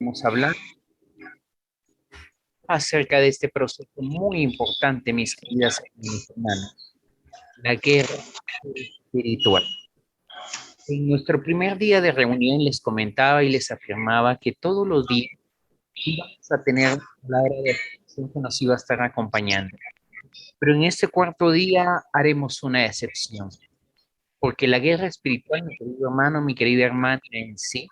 Vamos a hablar acerca de este proceso muy importante, mis queridas hermanas, la guerra espiritual. En nuestro primer día de reunión les comentaba y les afirmaba que todos los días íbamos a tener una palabra de afirmación que nos iba a estar acompañando. Pero en este cuarto día haremos una excepción, porque la guerra espiritual, mi querido hermano, mi querida hermana en sí,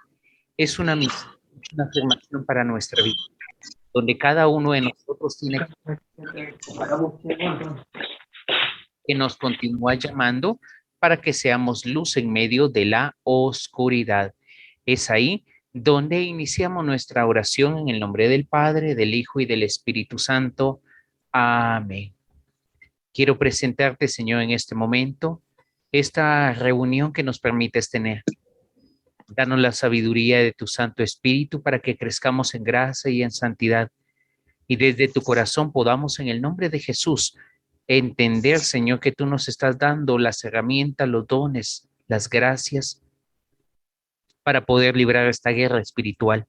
es una misión, una afirmación para nuestra vida, donde cada uno de nosotros tiene que nos continúa llamando para que seamos luz en medio de la oscuridad. Es ahí donde iniciamos nuestra oración en el nombre del Padre, del Hijo y del Espíritu Santo. Amén. Quiero presentarte, Señor, en este momento, esta reunión que nos permites tener. Danos la sabiduría de tu Santo Espíritu para que crezcamos en gracia y en santidad. Y desde tu corazón podamos, en el nombre de Jesús, entender, Señor, que tú nos estás dando las herramientas, los dones, las gracias para poder librar esta guerra espiritual.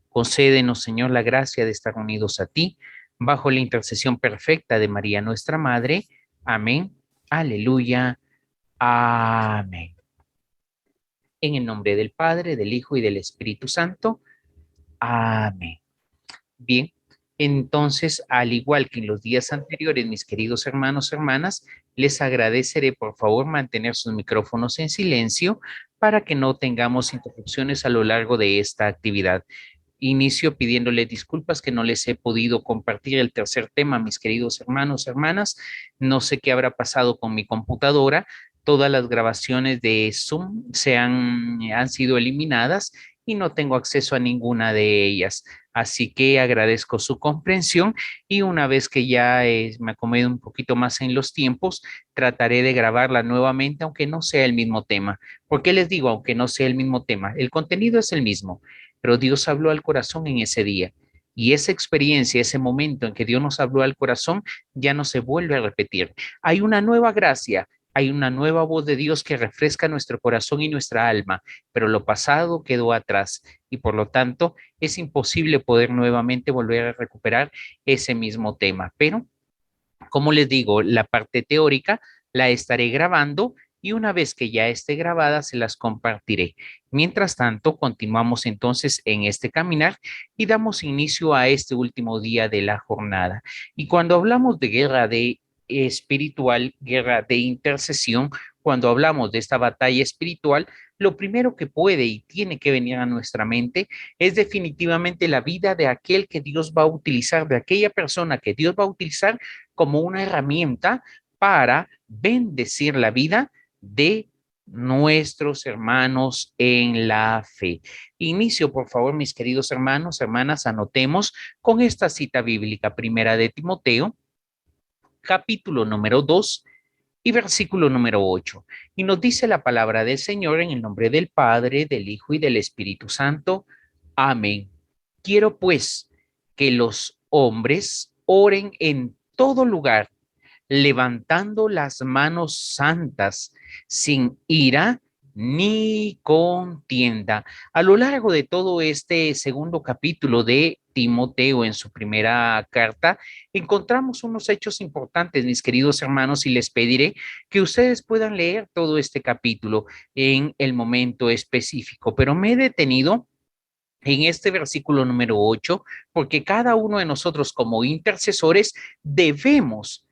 Concédenos, Señor, la gracia de estar unidos a ti, bajo la intercesión perfecta de María, nuestra Madre. Amén. Aleluya. Amén. En el nombre del Padre, del Hijo y del Espíritu Santo. Amén. Bien, entonces, al igual que en los días anteriores, mis queridos hermanos, hermanas, les agradeceré por favor mantener sus micrófonos en silencio para que no tengamos interrupciones a lo largo de esta actividad. Inicio pidiéndole disculpas que no les he podido compartir el tercer tema, mis queridos hermanos, hermanas. No sé qué habrá pasado con mi computadora. Todas las grabaciones de Zoom han sido eliminadas y no tengo acceso a ninguna de ellas. Así que agradezco su comprensión y una vez que ya me acomodo un poquito más en los tiempos, trataré de grabarla nuevamente, aunque no sea el mismo tema. ¿Por qué les digo aunque no sea el mismo tema? El contenido es el mismo, pero Dios habló al corazón en ese día. Y esa experiencia, ese momento en que Dios nos habló al corazón, ya no se vuelve a repetir. Hay una nueva gracia, hay una nueva voz de Dios que refresca nuestro corazón y nuestra alma, pero lo pasado quedó atrás y por lo tanto es imposible poder nuevamente volver a recuperar ese mismo tema. Pero, como les digo, la parte teórica la estaré grabando y una vez que ya esté grabada se las compartiré. Mientras tanto, continuamos entonces en este caminar y damos inicio a este último día de la jornada. Y cuando hablamos de guerra de espiritual, guerra de intercesión, cuando hablamos de esta batalla espiritual, lo primero que puede y tiene que venir a nuestra mente es definitivamente la vida de aquel que Dios va a utilizar, de aquella persona que Dios va a utilizar como una herramienta para bendecir la vida de nuestros hermanos en la fe. Inicio, por favor, mis queridos hermanos, hermanas, anotemos con esta cita bíblica, primera de Timoteo, capítulo número 2 y versículo número 8. Y nos dice la palabra del Señor en el nombre del Padre, del Hijo y del Espíritu Santo. Amén. Quiero pues que los hombres oren en todo lugar, levantando las manos santas, sin ira ni contienda. A lo largo de todo este segundo capítulo de Timoteo en su primera carta, encontramos unos hechos importantes, mis queridos hermanos, y les pediré que ustedes puedan leer todo este capítulo en el momento específico, pero me he detenido en este versículo número 8, porque cada uno de nosotros como intercesores debemos,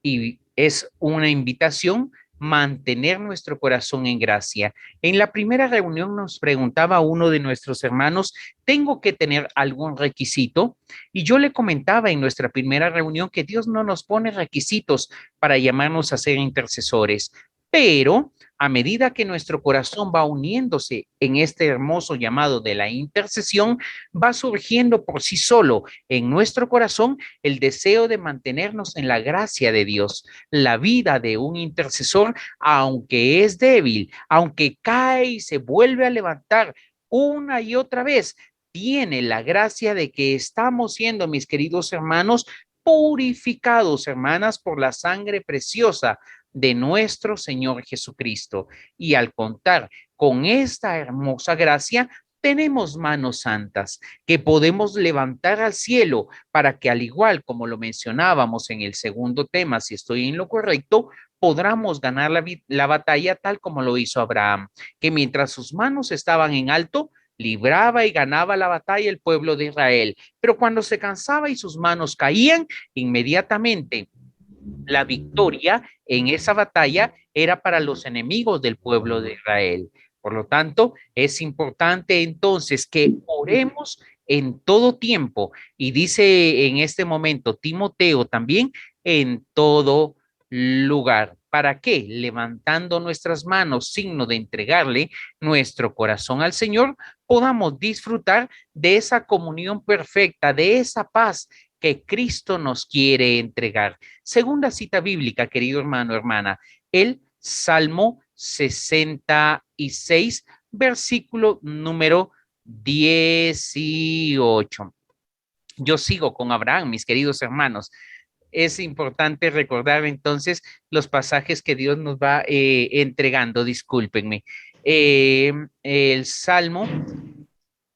y es una invitación, mantener nuestro corazón en gracia. En la primera reunión nos preguntaba uno de nuestros hermanos, ¿tengo que tener algún requisito? Y yo le comentaba en nuestra primera reunión que Dios no nos pone requisitos para llamarnos a ser intercesores, pero a medida que nuestro corazón va uniéndose en este hermoso llamado de la intercesión, va surgiendo por sí solo en nuestro corazón el deseo de mantenernos en la gracia de Dios. La vida de un intercesor, aunque es débil, aunque cae y se vuelve a levantar una y otra vez, tiene la gracia de que estamos siendo, mis queridos hermanos, purificados, hermanas, por la sangre preciosa de nuestro Señor Jesucristo. Y al contar con esta hermosa gracia, tenemos manos santas que podemos levantar al cielo para que, al igual como lo mencionábamos en el segundo tema, si estoy en lo correcto, podamos ganar la batalla tal como lo hizo Abraham, que mientras sus manos estaban en alto, libraba y ganaba la batalla el pueblo de Israel. Pero cuando se cansaba y sus manos caían, inmediatamente la victoria en esa batalla era para los enemigos del pueblo de Israel. Por lo tanto, es importante entonces que oremos en todo tiempo. Y dice en este momento Timoteo también, en todo lugar. ¿Para qué? Levantando nuestras manos, signo de entregarle nuestro corazón al Señor, podamos disfrutar de esa comunión perfecta, de esa paz que Cristo nos quiere entregar. Segunda cita bíblica, querido hermano, hermana, el Salmo 66, versículo número 18. Yo sigo con Abraham, mis queridos hermanos. Es importante recordar entonces los pasajes que Dios nos va entregando, discúlpenme. El Salmo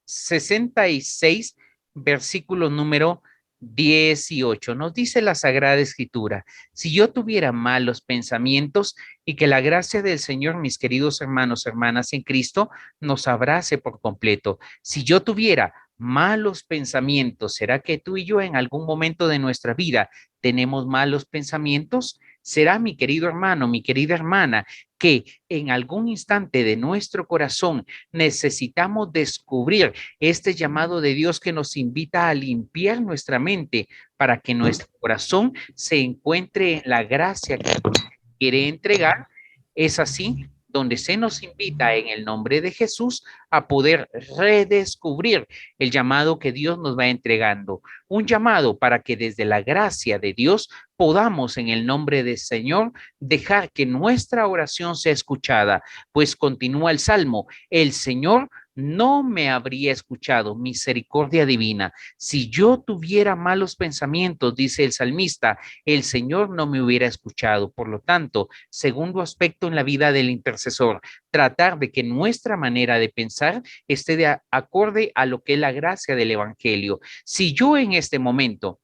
66, versículo número 18. Nos dice la Sagrada Escritura: si yo tuviera malos pensamientos, y que la gracia del Señor, mis queridos hermanos, hermanas en Cristo, nos abrace por completo. Si yo tuviera malos pensamientos, ¿será que tú y yo en algún momento de nuestra vida tenemos malos pensamientos? ¿Será, mi querido hermano, mi querida hermana, que en algún instante de nuestro corazón necesitamos descubrir este llamado de Dios que nos invita a limpiar nuestra mente para que nuestro corazón se encuentre en la gracia que quiere entregar? Es así donde se nos invita en el nombre de Jesús a poder redescubrir el llamado que Dios nos va entregando. Un llamado para que desde la gracia de Dios podamos en el nombre del Señor dejar que nuestra oración sea escuchada, pues continúa el Salmo: el Señor no me habría escuchado, misericordia divina. Si yo tuviera malos pensamientos, dice el salmista, el Señor no me hubiera escuchado. Por lo tanto, segundo aspecto en la vida del intercesor, tratar de que nuestra manera de pensar esté de acorde a lo que es la gracia del Evangelio. Si yo en este momento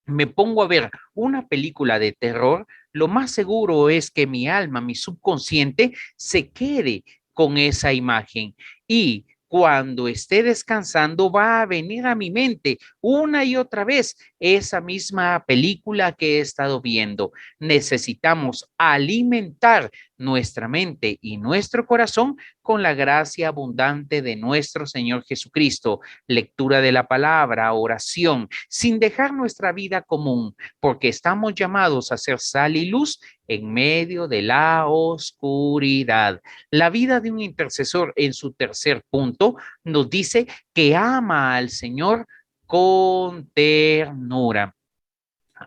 me pongo a ver una película de terror, lo más seguro es que mi alma, mi subconsciente, se quede con esa imagen, y cuando esté descansando va a venir a mi mente una y otra vez esa misma película que he estado viendo. Necesitamos alimentar nuestra mente y nuestro corazón con la gracia abundante de nuestro Señor Jesucristo, lectura de la palabra, oración, sin dejar nuestra vida común, porque estamos llamados a ser sal y luz en medio de la oscuridad. La vida de un intercesor, en su tercer punto, nos dice que ama al Señor con ternura.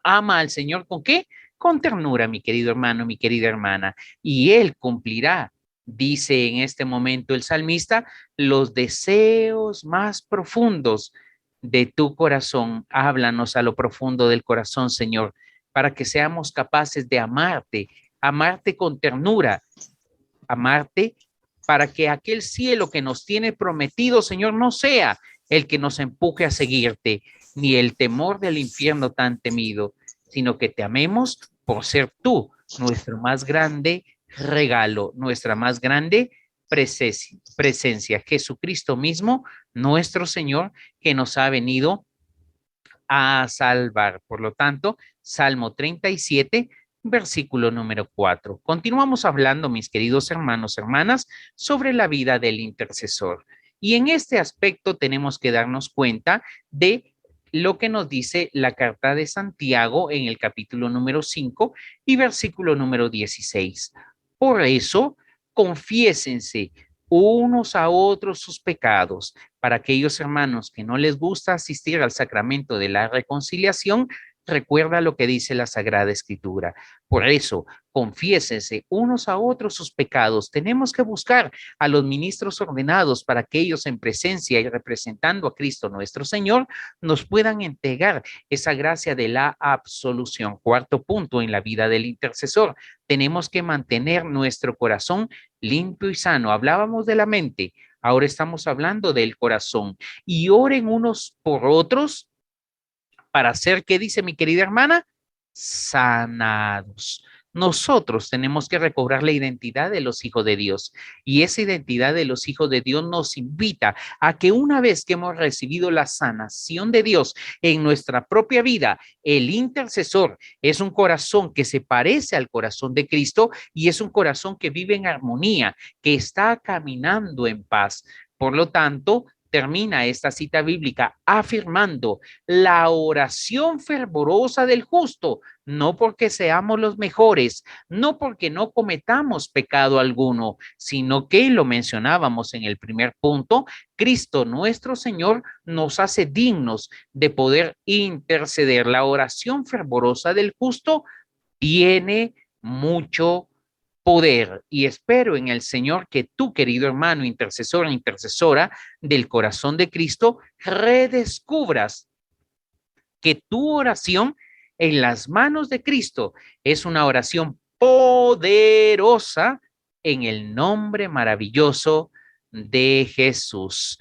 ¿Ama al Señor con qué? Con ternura, mi querido hermano, mi querida hermana, y Él cumplirá, dice en este momento el salmista, los deseos más profundos de tu corazón. Háblanos a lo profundo del corazón, Señor, para que seamos capaces de amarte, amarte con ternura, amarte para que aquel cielo que nos tiene prometido, Señor, no sea el que nos empuje a seguirte, ni el temor del infierno tan temido, sino que te amemos por ser tú nuestro más grande regalo, nuestra más grande presencia, Jesucristo mismo, nuestro Señor, que nos ha venido a salvar. Por lo tanto, Salmo 37, versículo número 4. Continuamos hablando, mis queridos hermanos, hermanas, sobre la vida del intercesor. Y en este aspecto tenemos que darnos cuenta de lo que nos dice la carta de Santiago en el capítulo número 5 y versículo número 16. Por eso, confiésense unos a otros sus pecados. Para aquellos hermanos que no les gusta asistir al sacramento de la reconciliación, recuerda lo que dice la Sagrada Escritura. Por eso, confiésense unos a otros sus pecados. Tenemos que buscar a los ministros ordenados para que ellos, en presencia y representando a Cristo nuestro Señor, nos puedan entregar esa gracia de la absolución. Cuarto punto en la vida del intercesor, tenemos que mantener nuestro corazón limpio y sano. Hablábamos de la mente. Ahora estamos hablando del corazón. Y oren unos por otros para ser, ¿qué dice mi querida hermana? Sanados. Nosotros tenemos que recobrar la identidad de los hijos de Dios y esa identidad de los hijos de Dios nos invita a que una vez que hemos recibido la sanación de Dios en nuestra propia vida, el intercesor es un corazón que se parece al corazón de Cristo y es un corazón que vive en armonía, que está caminando en paz. Por lo tanto, termina esta cita bíblica afirmando la oración fervorosa del justo, no porque seamos los mejores, no porque no cometamos pecado alguno, sino que lo mencionábamos en el primer punto, Cristo nuestro Señor nos hace dignos de poder interceder. La oración fervorosa del justo tiene mucho poder y espero en el Señor que tú, querido hermano, intercesor, intercesora del corazón de Cristo, redescubras que tu oración en las manos de Cristo es una oración poderosa en el nombre maravilloso de Jesús.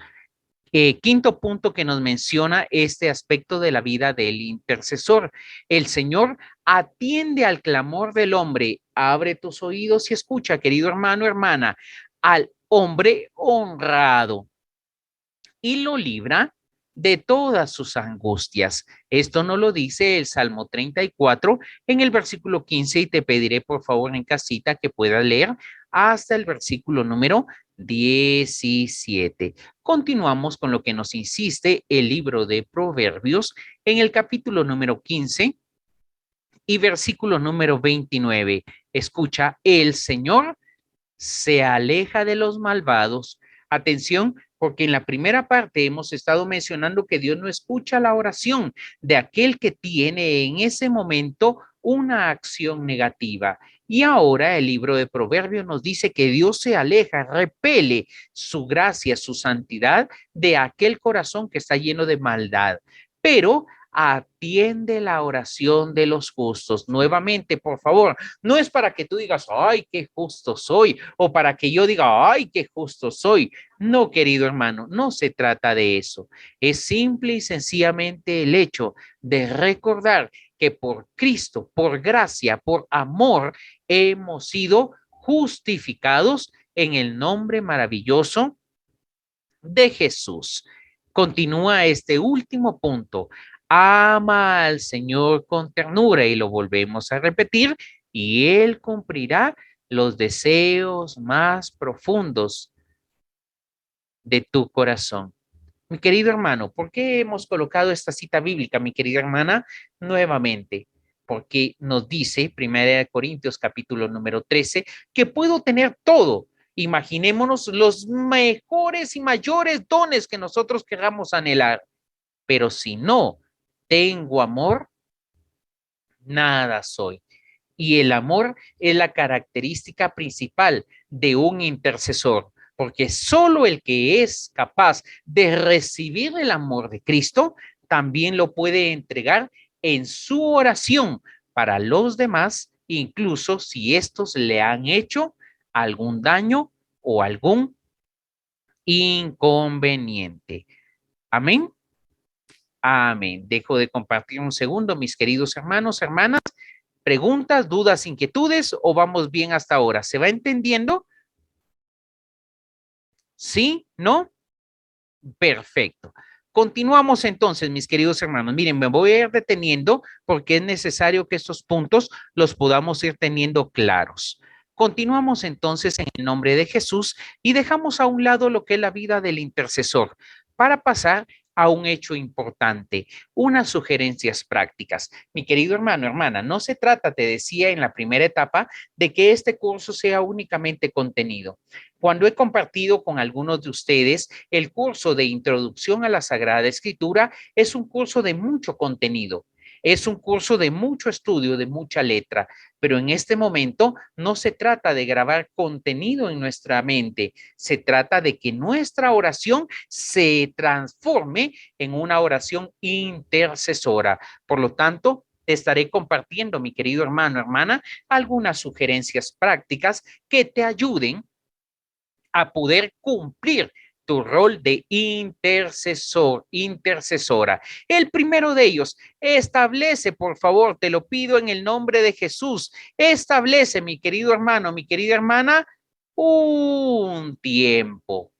Quinto punto que nos menciona este aspecto de la vida del intercesor. El Señor atiende al clamor del hombre. Abre tus oídos y escucha, querido hermano, hermana, al hombre honrado y lo libra de todas sus angustias. Esto no lo dice el Salmo 34 en el versículo 15 y te pediré por favor en casita que puedas leer hasta el versículo número 17. Continuamos con lo que nos insiste el libro de Proverbios en el capítulo número 15 y versículo número 29. Escucha, el Señor se aleja de los malvados. Atención, porque en la primera parte hemos estado mencionando que Dios no escucha la oración de aquel que tiene en ese momento una acción negativa. Y ahora el libro de Proverbios nos dice que Dios se aleja, repele su gracia, su santidad de aquel corazón que está lleno de maldad. Pero atiende la oración de los justos. Nuevamente, por favor, no es para que tú digas, ay, qué justo soy, o para que yo diga, ay, qué justo soy. No, querido hermano, no se trata de eso. Es simple y sencillamente el hecho de recordar que por Cristo, por gracia, por amor, hemos sido justificados en el nombre maravilloso de Jesús. Continúa este último punto. Ama al Señor con ternura y lo volvemos a repetir y Él cumplirá los deseos más profundos de tu corazón. Mi querido hermano, ¿por qué hemos colocado esta cita bíblica, mi querida hermana? Nuevamente, porque nos dice, 1 Corintios capítulo número 13, que puedo tener todo. Imaginémonos los mejores y mayores dones que nosotros queramos anhelar, pero si no tengo amor, nada soy. Y el amor es la característica principal de un intercesor, porque solo el que es capaz de recibir el amor de Cristo también lo puede entregar en su oración para los demás, incluso si estos le han hecho algún daño o algún inconveniente. Amén. Amén. Dejo de compartir un segundo, mis queridos hermanos, hermanas. ¿Preguntas, dudas, inquietudes o vamos bien hasta ahora? ¿Se va entendiendo? ¿Sí? ¿No? Perfecto. Continuamos entonces, mis queridos hermanos. Miren, me voy a ir deteniendo porque es necesario que estos puntos los podamos ir teniendo claros. Continuamos entonces en el nombre de Jesús y dejamos a un lado lo que es la vida del intercesor para pasar a un hecho importante, unas sugerencias prácticas. Mi querido hermano, hermana, no se trata, te decía en la primera etapa, de que este curso sea únicamente contenido. Cuando he compartido con algunos de ustedes el curso de Introducción a la Sagrada Escritura, es un curso de mucho contenido. Es un curso de mucho estudio, de mucha letra, pero en este momento no se trata de grabar contenido en nuestra mente, se trata de que nuestra oración se transforme en una oración intercesora. Por lo tanto, te estaré compartiendo, mi querido hermano, hermana, algunas sugerencias prácticas que te ayuden a poder cumplir tu rol de intercesor, intercesora. El primero de ellos, establece, por favor, te lo pido en el nombre de Jesús, establece, mi querido hermano, mi querida hermana, un tiempo.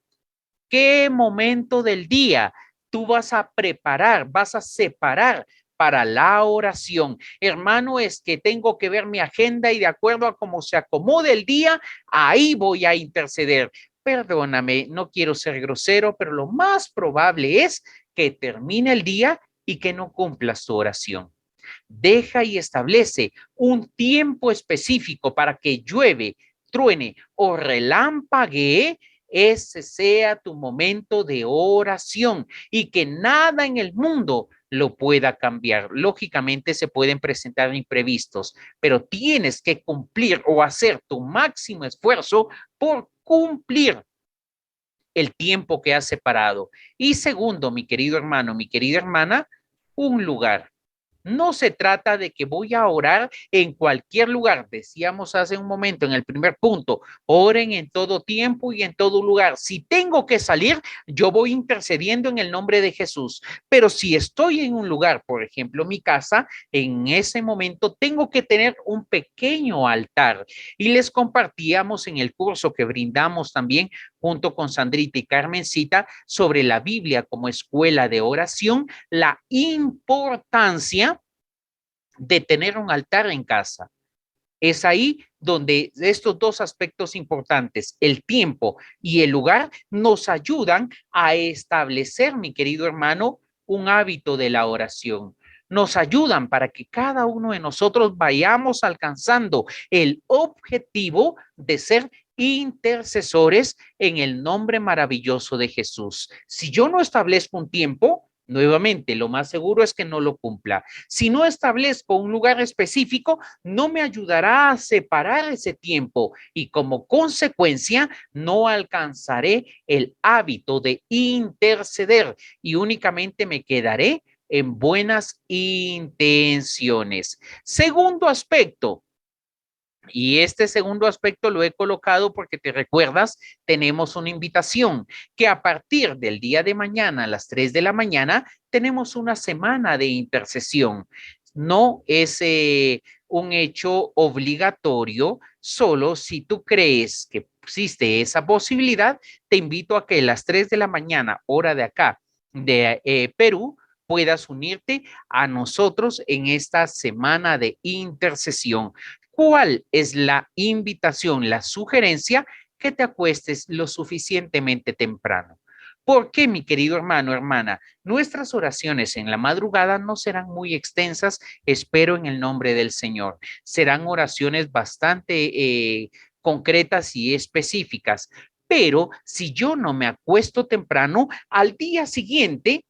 ¿Qué momento del día tú vas a preparar, vas a separar para la oración? Hermano, es que tengo que ver mi agenda y de acuerdo a cómo se acomode el día, ahí voy a interceder. Perdóname, no quiero ser grosero, pero lo más probable es que termine el día y que no cumplas tu oración. Deja y establece un tiempo específico para que llueve, truene o relampaguee. Ese sea tu momento de oración y que nada en el mundo lo pueda cambiar. Lógicamente se pueden presentar imprevistos, pero tienes que cumplir o hacer tu máximo esfuerzo por cumplir el tiempo que has separado. Y segundo, mi querido hermano, mi querida hermana, un lugar. No se trata de que voy a orar en cualquier lugar. Decíamos hace un momento en el primer punto, oren en todo tiempo y en todo lugar. Si tengo que salir, yo voy intercediendo en el nombre de Jesús. Pero si estoy en un lugar, por ejemplo, mi casa, en ese momento tengo que tener un pequeño altar. Y les compartíamos en el curso que brindamos también junto con Sandrita y Carmencita sobre la Biblia como escuela de oración, la importancia de tener un altar en casa. Es ahí donde estos dos aspectos importantes, el tiempo y el lugar, nos ayudan a establecer, mi querido hermano, un hábito de la oración. Nos ayudan para que cada uno de nosotros vayamos alcanzando el objetivo de ser intercesores en el nombre maravilloso de Jesús. Si yo no establezco un tiempo, nuevamente, lo más seguro es que no lo cumpla. Si no establezco un lugar específico, no me ayudará a separar ese tiempo y como consecuencia no alcanzaré el hábito de interceder y únicamente me quedaré en buenas intenciones. Segundo aspecto, y este segundo aspecto lo he colocado porque te recuerdas, tenemos una invitación que a partir del día de mañana a las 3 de la mañana tenemos una semana de intercesión. No es un hecho obligatorio, solo si tú crees que existe esa posibilidad, te invito a que a las 3 de la mañana, hora de acá, de Perú, puedas unirte a nosotros en esta semana de intercesión. ¿Cuál es la invitación, la sugerencia? Que te acuestes lo suficientemente temprano. ¿Por qué, mi querido hermano, hermana? Nuestras oraciones en la madrugada no serán muy extensas, espero en el nombre del Señor. Serán oraciones bastante concretas y específicas. Pero si yo no me acuesto temprano, al día siguiente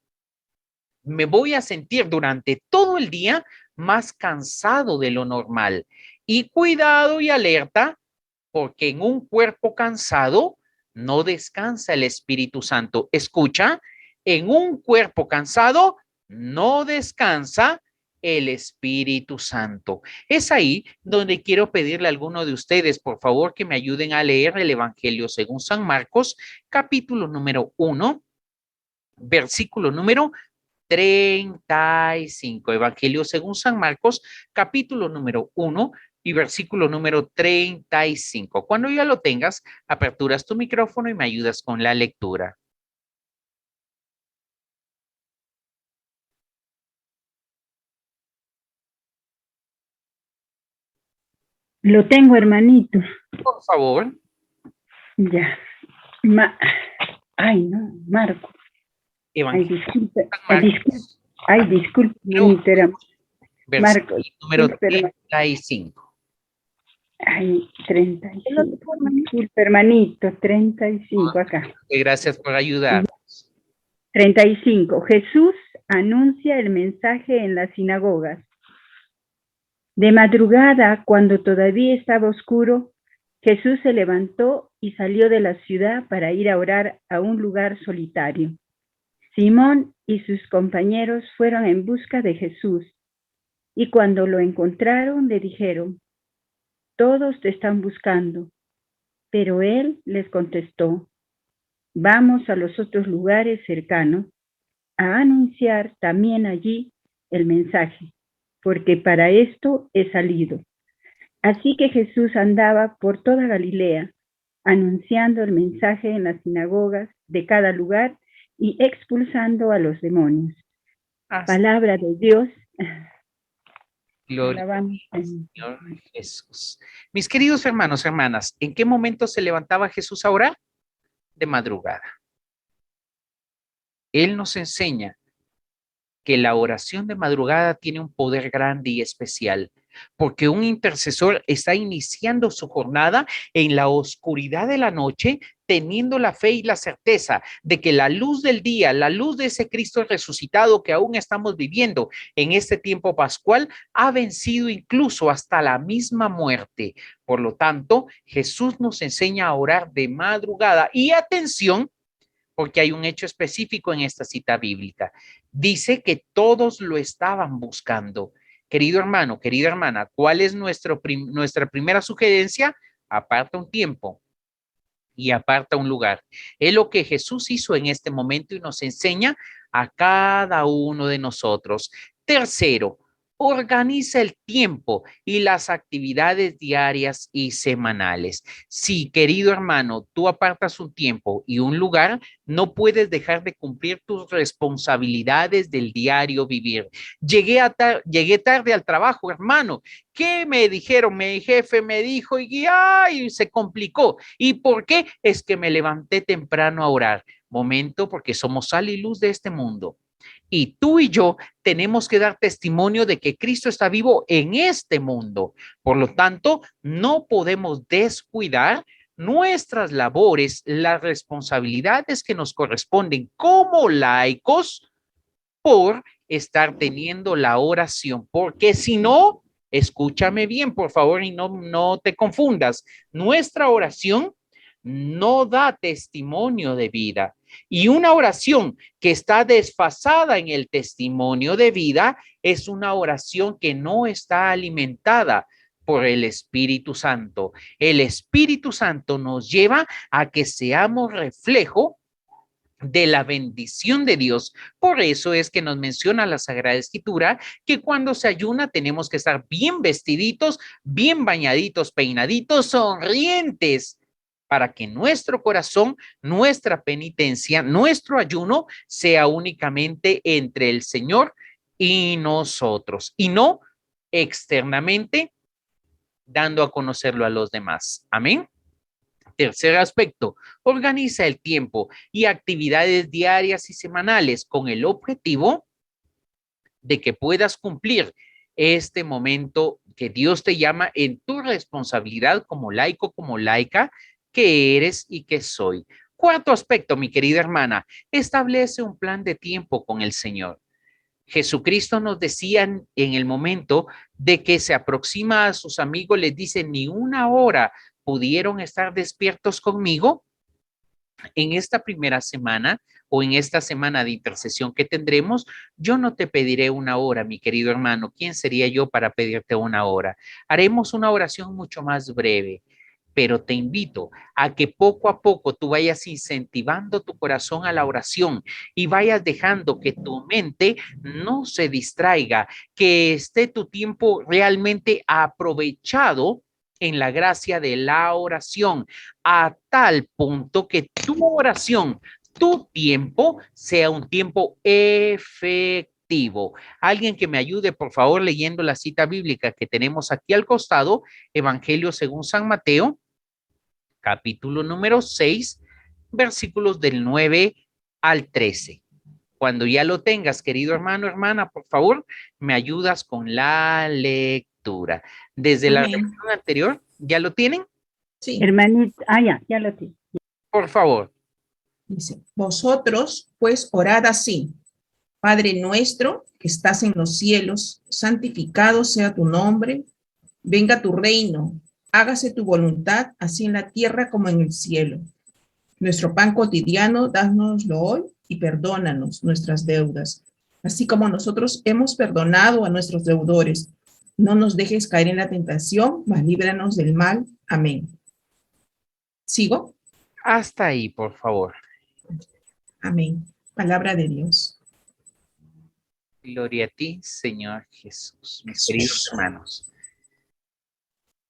me voy a sentir durante todo el día más cansado de lo normal. Y cuidado y alerta, porque en un cuerpo cansado no descansa el Espíritu Santo. Escucha, en un cuerpo cansado no descansa el Espíritu Santo. Es ahí donde quiero pedirle a alguno de ustedes, por favor, que me ayuden a leer el Evangelio según San Marcos, capítulo número 1, versículo número 35. Evangelio según San Marcos, capítulo número 1 y versículo número 35. Cuando ya lo tengas, aperturas tu micrófono y me ayudas con la lectura. Lo tengo, hermanito. Por favor. Ya. Ay, no, Marco. Ay, Evangelio disculpe. San Disculpe. Ay, disculpe, Marcos, hermanito. Era Marco. versículo número Disculpe, 35. ay, 35. Disculpe, hermanito. 35 acá. Gracias por ayudar. 35. Jesús anuncia el mensaje en las sinagogas. De madrugada, cuando todavía estaba oscuro, Jesús se levantó y salió de la ciudad para ir a orar a un lugar solitario. Simón y sus compañeros fueron en busca de Jesús y cuando lo encontraron le dijeron, todos te están buscando. Pero él les contestó, vamos a los otros lugares cercanos a anunciar también allí el mensaje, porque para esto he salido. Así que Jesús andaba por toda Galilea, anunciando el mensaje en las sinagogas de cada lugar y expulsando a los demonios. Hasta Palabra de Dios. gloria Alabamos al al Señor Jesús. Mis queridos hermanos, hermanas, ¿en qué momento se levantaba Jesús a orar? De madrugada. Él nos enseña que la oración de madrugada tiene un poder grande y especial, porque un intercesor está iniciando su jornada en la oscuridad de la noche, teniendo la fe y la certeza de que la luz del día, la luz de ese Cristo resucitado que aún estamos viviendo en este tiempo pascual, ha vencido incluso hasta la misma muerte. Por lo tanto, Jesús nos enseña a orar de madrugada. Y atención, porque hay un hecho específico en esta cita bíblica. Dice que todos lo estaban buscando. Querido hermano, querida hermana, ¿cuál es nuestra primera sugerencia? Aparta un tiempo y aparta un lugar. Es lo que Jesús hizo en este momento y nos enseña a cada uno de nosotros. Tercero, organiza el tiempo y las actividades diarias y semanales. Si, querido hermano, tú apartas un tiempo y un lugar, no puedes dejar de cumplir tus responsabilidades del diario vivir. Llegué tarde al trabajo, hermano. ¿Qué me dijeron? Mi jefe me dijo y ay, se complicó. ¿Y por qué? Es que me levanté temprano a orar. Momento, porque somos sal y luz de este mundo. Y tú y yo tenemos que dar testimonio de que Cristo está vivo en este mundo. Por lo tanto, no podemos descuidar nuestras labores, las responsabilidades que nos corresponden como laicos por estar teniendo la oración, porque si no, escúchame bien, por favor, y no te confundas, nuestra oración no da testimonio de vida. Y una oración que está desfasada en el testimonio de vida es una oración que no está alimentada por el Espíritu Santo. El Espíritu Santo nos lleva a que seamos reflejo de la bendición de Dios. Por eso es que nos menciona la Sagrada Escritura que cuando se ayuna tenemos que estar bien vestiditos, bien bañaditos, peinaditos, sonrientes, para que nuestro corazón, nuestra penitencia, nuestro ayuno sea únicamente entre el Señor y nosotros, y no externamente dando a conocerlo a los demás. Amén. Tercer aspecto, organiza el tiempo y actividades diarias y semanales con el objetivo de que puedas cumplir este momento que Dios te llama en tu responsabilidad como laico, como laica, que eres y que soy. Cuarto aspecto, mi querida hermana, establece un plan de tiempo con el Señor. Jesucristo nos decía en el momento de que se aproxima a sus amigos, les dice, ni una hora pudieron estar despiertos conmigo. En esta primera semana o en esta semana de intercesión que tendremos, yo no te pediré una hora, mi querido hermano. ¿Quién sería yo para pedirte una hora? Haremos una oración mucho más breve, pero te invito a que poco a poco tú vayas incentivando tu corazón a la oración y vayas dejando que tu mente no se distraiga, que esté tu tiempo realmente aprovechado en la gracia de la oración, a tal punto que tu oración, tu tiempo, sea un tiempo efectivo. Alguien que me ayude, por favor, leyendo la cita bíblica que tenemos aquí al costado, Evangelio según San Mateo, capítulo número 6, versículos del 9 al 13. Cuando ya lo tengas, querido hermano, hermana, por favor, me ayudas con la lectura. Desde la Amén. reunión anterior, ¿ya lo tienen? Sí, Hermanita, ya lo tengo. Por favor. dice, vosotros pues orad así. Padre nuestro que estás en los cielos, santificado sea tu nombre, venga tu reino, hágase tu voluntad, así en la tierra como en el cielo. Nuestro pan cotidiano, dánoslo hoy y perdónanos nuestras deudas, así como nosotros hemos perdonado a nuestros deudores. No nos dejes caer en la tentación, mas líbranos del mal. Amén. ¿Sigo? Hasta ahí, por favor. Amén. Palabra de Dios. Gloria a ti, Señor Jesús. Mis Jesús. queridos hermanos,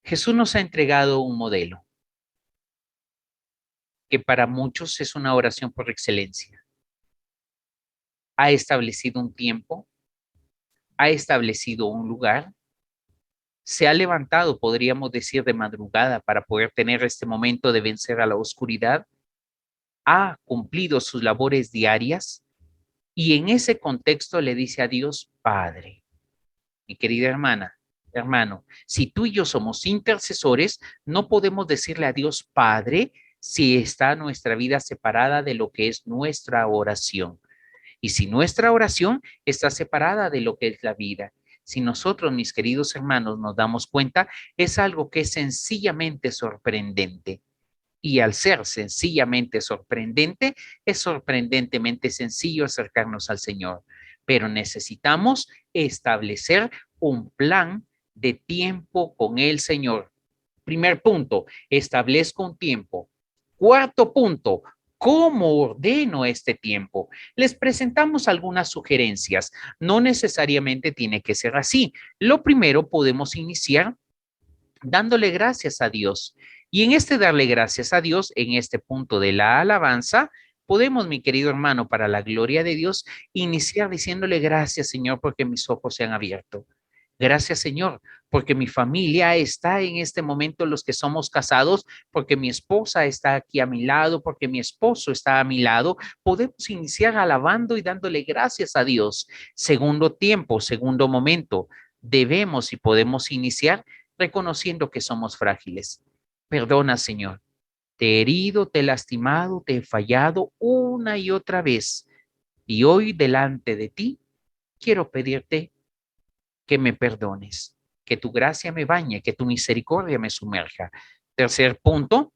Jesús nos ha entregado un modelo que para muchos es una oración por excelencia. Ha establecido un tiempo, ha establecido un lugar, se ha levantado, podríamos decir, de madrugada para poder tener este momento de vencer a la oscuridad, ha cumplido sus labores diarias y en ese contexto le dice a Dios, Padre. Mi querida hermana, hermano, si tú y yo somos intercesores, no podemos decirle a Dios Padre si está nuestra vida separada de lo que es nuestra oración. Y si nuestra oración está separada de lo que es la vida. Si nosotros, mis queridos hermanos, nos damos cuenta, es algo que es sencillamente sorprendente. Y al ser sencillamente sorprendente, es sorprendentemente sencillo acercarnos al Señor. Pero necesitamos establecer un plan de tiempo con el Señor. Primer punto, establezco un tiempo. Cuarto punto, ¿cómo ordeno este tiempo? Les presentamos algunas sugerencias. No necesariamente tiene que ser así. Lo primero, podemos iniciar dándole gracias a Dios. Y en este darle gracias a Dios, en este punto de la alabanza, podemos, mi querido hermano, para la gloria de Dios, iniciar diciéndole gracias, Señor, porque mis ojos se han abierto. Gracias, Señor, porque mi familia está en este momento, los que somos casados, porque mi esposa está aquí a mi lado, porque mi esposo está a mi lado. Podemos iniciar alabando y dándole gracias a Dios. Segundo tiempo, segundo momento, debemos y podemos iniciar reconociendo que somos frágiles. Perdona, Señor. Te he herido, te he lastimado, te he fallado una y otra vez. Y hoy delante de ti quiero pedirte que me perdones, que tu gracia me bañe, que tu misericordia me sumerja. Tercer punto,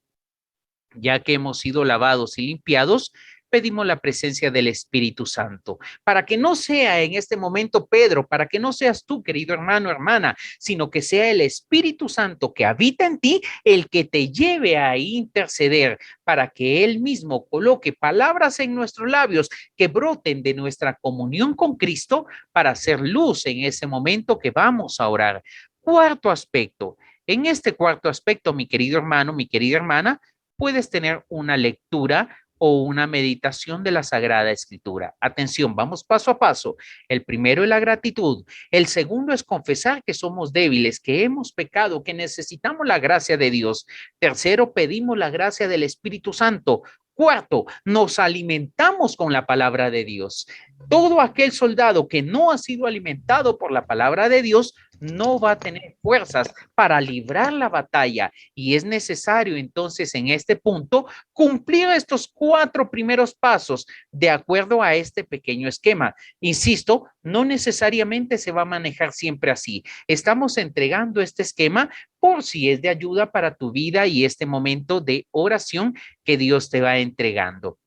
ya que hemos sido lavados y limpiados, pedimos la presencia del Espíritu Santo, para que no sea en este momento Pedro, para que no seas tú, querido hermano, hermana, sino que sea el Espíritu Santo que habita en ti, el que te lleve a interceder, para que Él mismo coloque palabras en nuestros labios que broten de nuestra comunión con Cristo para hacer luz en ese momento que vamos a orar. Cuarto aspecto. En este cuarto aspecto, mi querido hermano, mi querida hermana, puedes tener una lectura o una meditación de la Sagrada Escritura. Atención, vamos paso a paso. El primero es la gratitud. El segundo es confesar que somos débiles, que hemos pecado, que necesitamos la gracia de Dios. Tercero, pedimos la gracia del Espíritu Santo. Cuarto, nos alimentamos con la palabra de Dios. Todo aquel soldado que no ha sido alimentado por la palabra de Dios no va a tener fuerzas para librar la batalla y es necesario entonces en este punto cumplir estos 4 primeros pasos de acuerdo a este pequeño esquema. Insisto, no necesariamente se va a manejar siempre así. Estamos entregando este esquema por si es de ayuda para tu vida y este momento de oración que Dios te va entregando.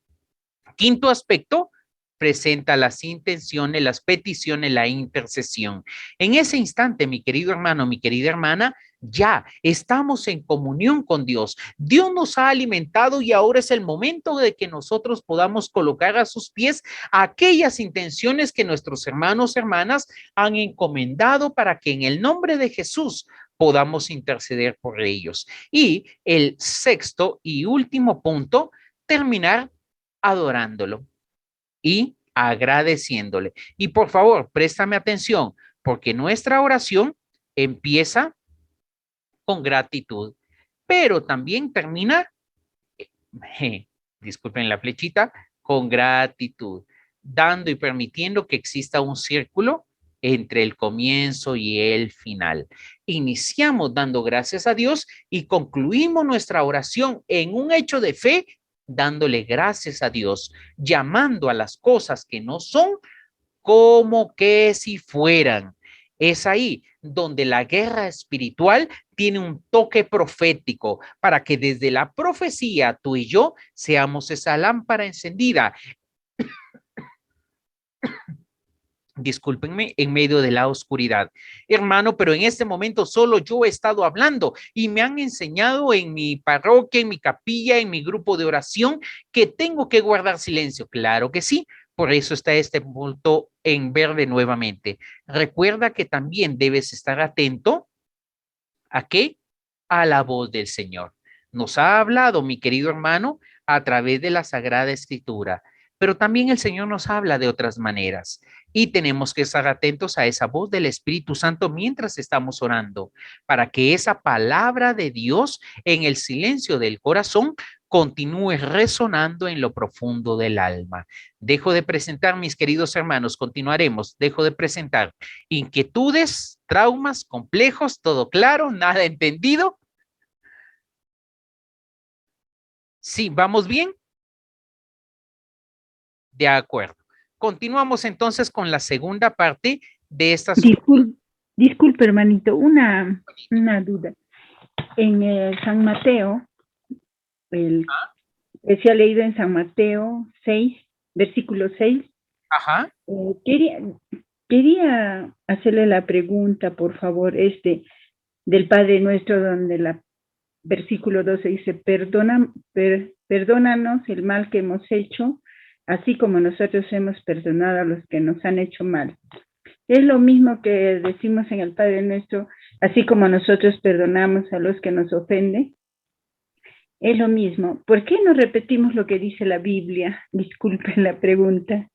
Quinto aspecto, presenta las intenciones, las peticiones, la intercesión. En ese instante, mi querido hermano, mi querida hermana, ya estamos en comunión con Dios. Dios nos ha alimentado y ahora es el momento de que nosotros podamos colocar a sus pies aquellas intenciones que nuestros hermanos, hermanas han encomendado para que en el nombre de Jesús podamos interceder por ellos. Y el sexto y último punto, terminar adorándolo y agradeciéndole. Y por favor, préstame atención, porque nuestra oración empieza con gratitud, pero también termina, disculpen la flechita, con gratitud, dando y permitiendo que exista un círculo entre el comienzo y el final. Iniciamos dando gracias a Dios y concluimos nuestra oración en un hecho de fe dándole gracias a Dios, llamando a las cosas que no son como que si fueran. Es ahí donde la guerra espiritual tiene un toque profético para que desde la profecía tú y yo seamos esa lámpara encendida discúlpenme, en medio de la oscuridad. Hermano, pero en este momento solo yo he estado hablando y me han enseñado en mi parroquia, en mi capilla, en mi grupo de oración, que tengo que guardar silencio. Claro que sí. Por eso está este punto en verde nuevamente. Recuerda que también debes estar atento a qué, a la voz del Señor. Nos ha hablado, mi querido hermano, a través de la Sagrada Escritura, pero también el Señor nos habla de otras maneras y tenemos que estar atentos a esa voz del Espíritu Santo mientras estamos orando, para que esa palabra de Dios en el silencio del corazón continúe resonando en lo profundo del alma. Dejo de presentar, mis queridos hermanos, continuaremos. Dejo de presentar inquietudes, traumas, complejos, todo claro, nada entendido. Sí, ¿vamos bien? De acuerdo. Continuamos entonces con la segunda parte de esta. Disculpe, hermanito, una duda. En San Mateo, que se ha leído en San Mateo 6, versículo 6, Ajá. Quería hacerle la pregunta, por favor, del Padre Nuestro, donde el versículo 12 dice, perdónanos el mal que hemos hecho, así como nosotros hemos perdonado a los que nos han hecho mal. Es lo mismo que decimos en el Padre Nuestro, así como nosotros perdonamos a los que nos ofenden. Es lo mismo. ¿Por qué no repetimos lo que dice la Biblia? Disculpen la pregunta.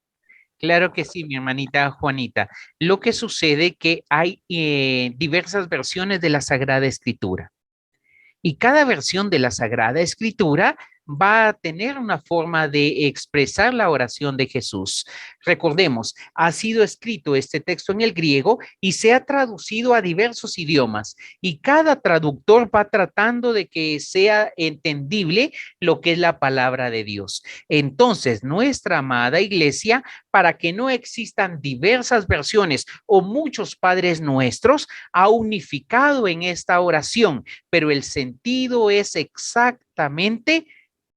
Claro que sí, mi hermanita Juanita. Lo que sucede es que hay diversas versiones de la Sagrada Escritura. Y cada versión de la Sagrada Escritura va a tener una forma de expresar la oración de Jesús. Recordemos, ha sido escrito este texto en el griego y se ha traducido a diversos idiomas y cada traductor va tratando de que sea entendible lo que es la palabra de Dios. Entonces, nuestra amada iglesia, para que no existan diversas versiones o muchos padres nuestros, ha unificado en esta oración, pero el sentido es exactamente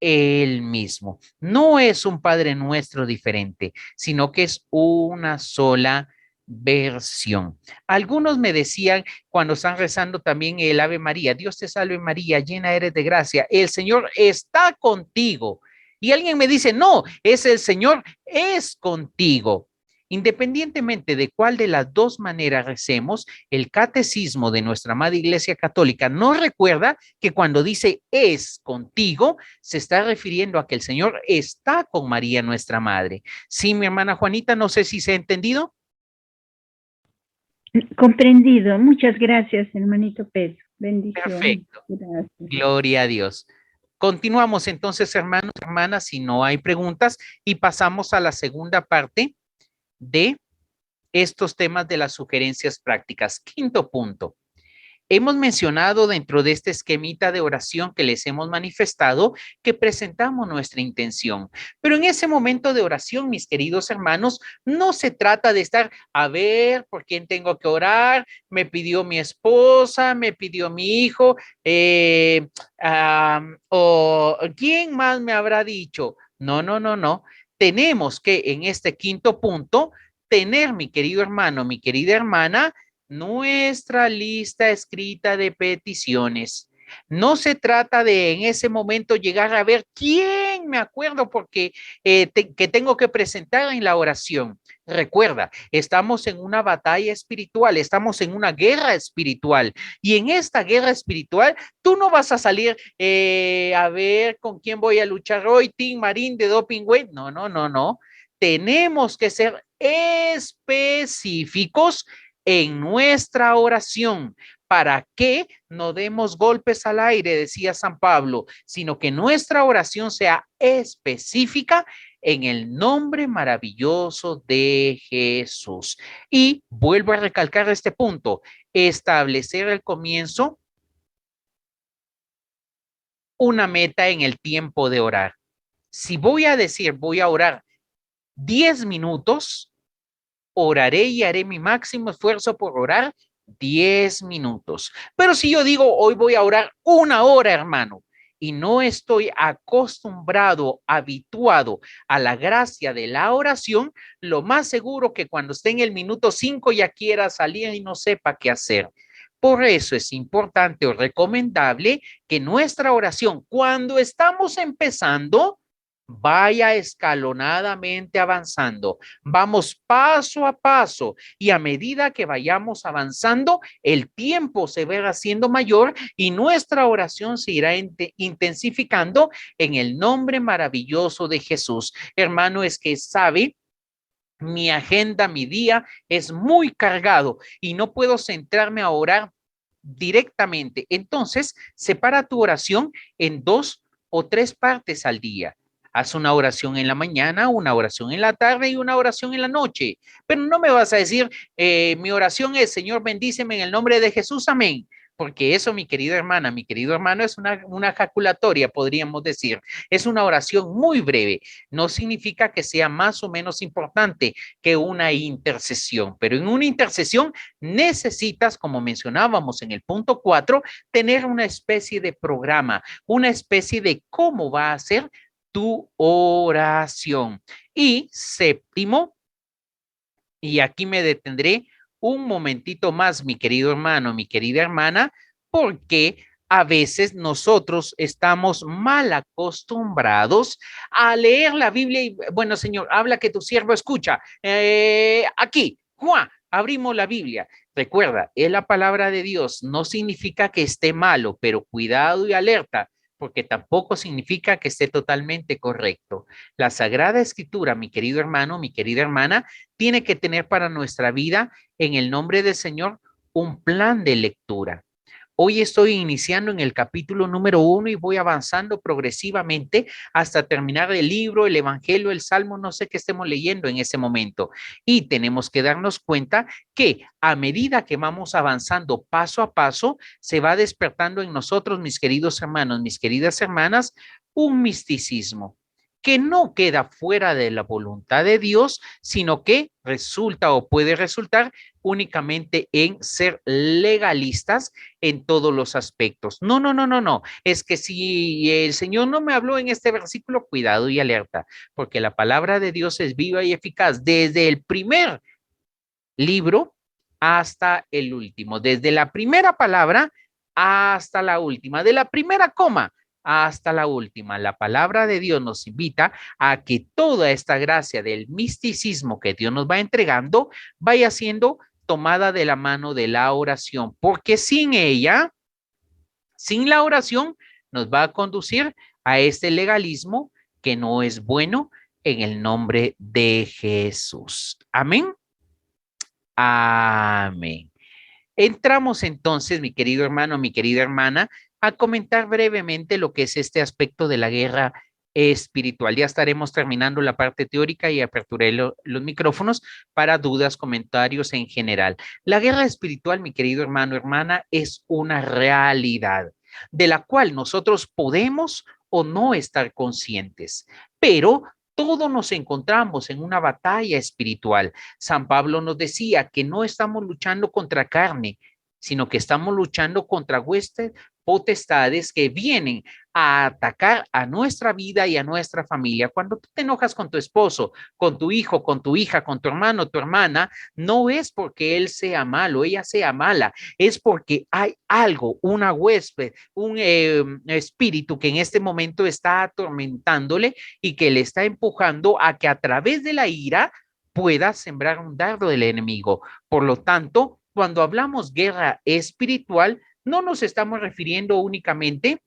el mismo. No es un Padre Nuestro diferente, sino que es una sola versión. Algunos me decían cuando están rezando también el Ave María, Dios te salve María, llena eres de gracia, el Señor está contigo. Y alguien me dice, no, es el Señor es contigo. Independientemente de cuál de las dos maneras recemos, el catecismo de nuestra amada Iglesia Católica nos recuerda que cuando dice es contigo, se está refiriendo a que el Señor está con María, nuestra madre. Sí, mi hermana Juanita, no sé si se ha entendido. Comprendido. Muchas gracias, hermanito Pedro. Bendiciones. Perfecto. Gracias. Gloria a Dios. Continuamos entonces, hermanos, hermanas, si no hay preguntas, y pasamos a la segunda parte de estos temas de las sugerencias prácticas. Quinto punto. Hemos mencionado dentro de este esquemita de oración que les hemos manifestado que presentamos nuestra intención. Pero en ese momento de oración, mis queridos hermanos, no se trata de estar, a ver, ¿por quién tengo que orar? Me pidió mi esposa, me pidió mi hijo, o ¿quién más me habrá dicho? No, no, no, no. Tenemos que en este quinto punto tener, mi querido hermano, mi querida hermana, nuestra lista escrita de peticiones. No se trata de en ese momento llegar a ver quién me acuerdo porque que tengo que presentar en la oración. Recuerda, estamos en una batalla espiritual, estamos en una guerra espiritual y en esta guerra espiritual tú no vas a salir a ver con quién voy a luchar hoy, Tim Marín de Doping Way. No, no, no, no. Tenemos que ser específicos en nuestra oración para que no demos golpes al aire, decía San Pablo, sino que nuestra oración sea específica en el nombre maravilloso de Jesús. Y vuelvo a recalcar este punto, establecer el comienzo una meta en el tiempo de orar. Si voy a decir, voy a orar 10 minutos, oraré y haré mi máximo esfuerzo por orar 10 minutos. Pero si yo digo, hoy voy a orar 1 hora, hermano, y no estoy acostumbrado, habituado a la gracia de la oración, lo más seguro que cuando esté en el minuto 5 ya quiera salir y no sepa qué hacer. Por eso es importante o recomendable que nuestra oración, cuando estamos empezando, vaya escalonadamente avanzando. Vamos paso a paso y a medida que vayamos avanzando, el tiempo se va haciendo mayor y nuestra oración se irá intensificando en el nombre maravilloso de Jesús. Hermano, es que sabe, mi agenda, mi día es muy cargado y no puedo centrarme a orar directamente. Entonces, separa tu oración en 2 o 3 partes al día. Haz una oración en la mañana, una oración en la tarde y una oración en la noche. Pero no me vas a decir, mi oración es, Señor, bendíceme en el nombre de Jesús, amén. Porque eso, mi querida hermana, mi querido hermano, es una ejaculatoria, podríamos decir. Es una oración muy breve. No significa que sea más o menos importante que una intercesión, pero en una intercesión necesitas, como mencionábamos en el punto 4, tener una especie de programa, una especie de cómo va a ser tu oración. Y séptimo, y aquí me detendré un momentito más, mi querido hermano, mi querida hermana, porque a veces nosotros estamos mal acostumbrados a leer la Biblia y, bueno, Señor, habla que tu siervo escucha. Aquí, Juan, abrimos la Biblia. Recuerda, es la palabra de Dios, no significa que esté malo, pero cuidado y alerta, porque tampoco significa que esté totalmente correcto. La Sagrada Escritura, mi querido hermano, mi querida hermana, tiene que tener para nuestra vida, en el nombre del Señor, un plan de lectura. Hoy estoy iniciando en el capítulo número 1 y voy avanzando progresivamente hasta terminar el libro, el evangelio, el salmo, no sé qué estemos leyendo en ese momento. Y tenemos que darnos cuenta que a medida que vamos avanzando paso a paso, se va despertando en nosotros, mis queridos hermanos, mis queridas hermanas, un misticismo que no queda fuera de la voluntad de Dios, sino que resulta o puede resultar únicamente en ser legalistas en todos los aspectos. No, no, no, no, no. Es que si el Señor no me habló en este versículo, cuidado y alerta, porque la palabra de Dios es viva y eficaz desde el primer libro hasta el último, desde la primera palabra hasta la última, de la primera coma hasta la última. La palabra de Dios nos invita a que toda esta gracia del misticismo que Dios nos va entregando vaya siendo tomada de la mano de la oración, porque sin ella, sin la oración, nos va a conducir a este legalismo que no es bueno en el nombre de Jesús. Amén. Amén. Entramos entonces, mi querido hermano, mi querida hermana, a comentar brevemente lo que es este aspecto de la guerra espiritual. Ya estaremos terminando la parte teórica y aperturé los micrófonos para dudas, comentarios en general. La guerra espiritual, mi querido hermano, hermana, es una realidad de la cual nosotros podemos o no estar conscientes, pero todos nos encontramos en una batalla espiritual. San Pablo nos decía que no estamos luchando contra carne, sino que estamos luchando contra huestes, potestades que vienen a atacar a nuestra vida y a nuestra familia. Cuando tú te enojas con tu esposo, con tu hijo, con tu hija, con tu hermano, tu hermana, no es porque él sea malo, ella sea mala, es porque hay algo, una huésped, un espíritu que en este momento está atormentándole y que le está empujando a que a través de la ira pueda sembrar un dardo del enemigo. Por lo tanto, cuando hablamos guerra espiritual, no nos estamos refiriendo únicamente,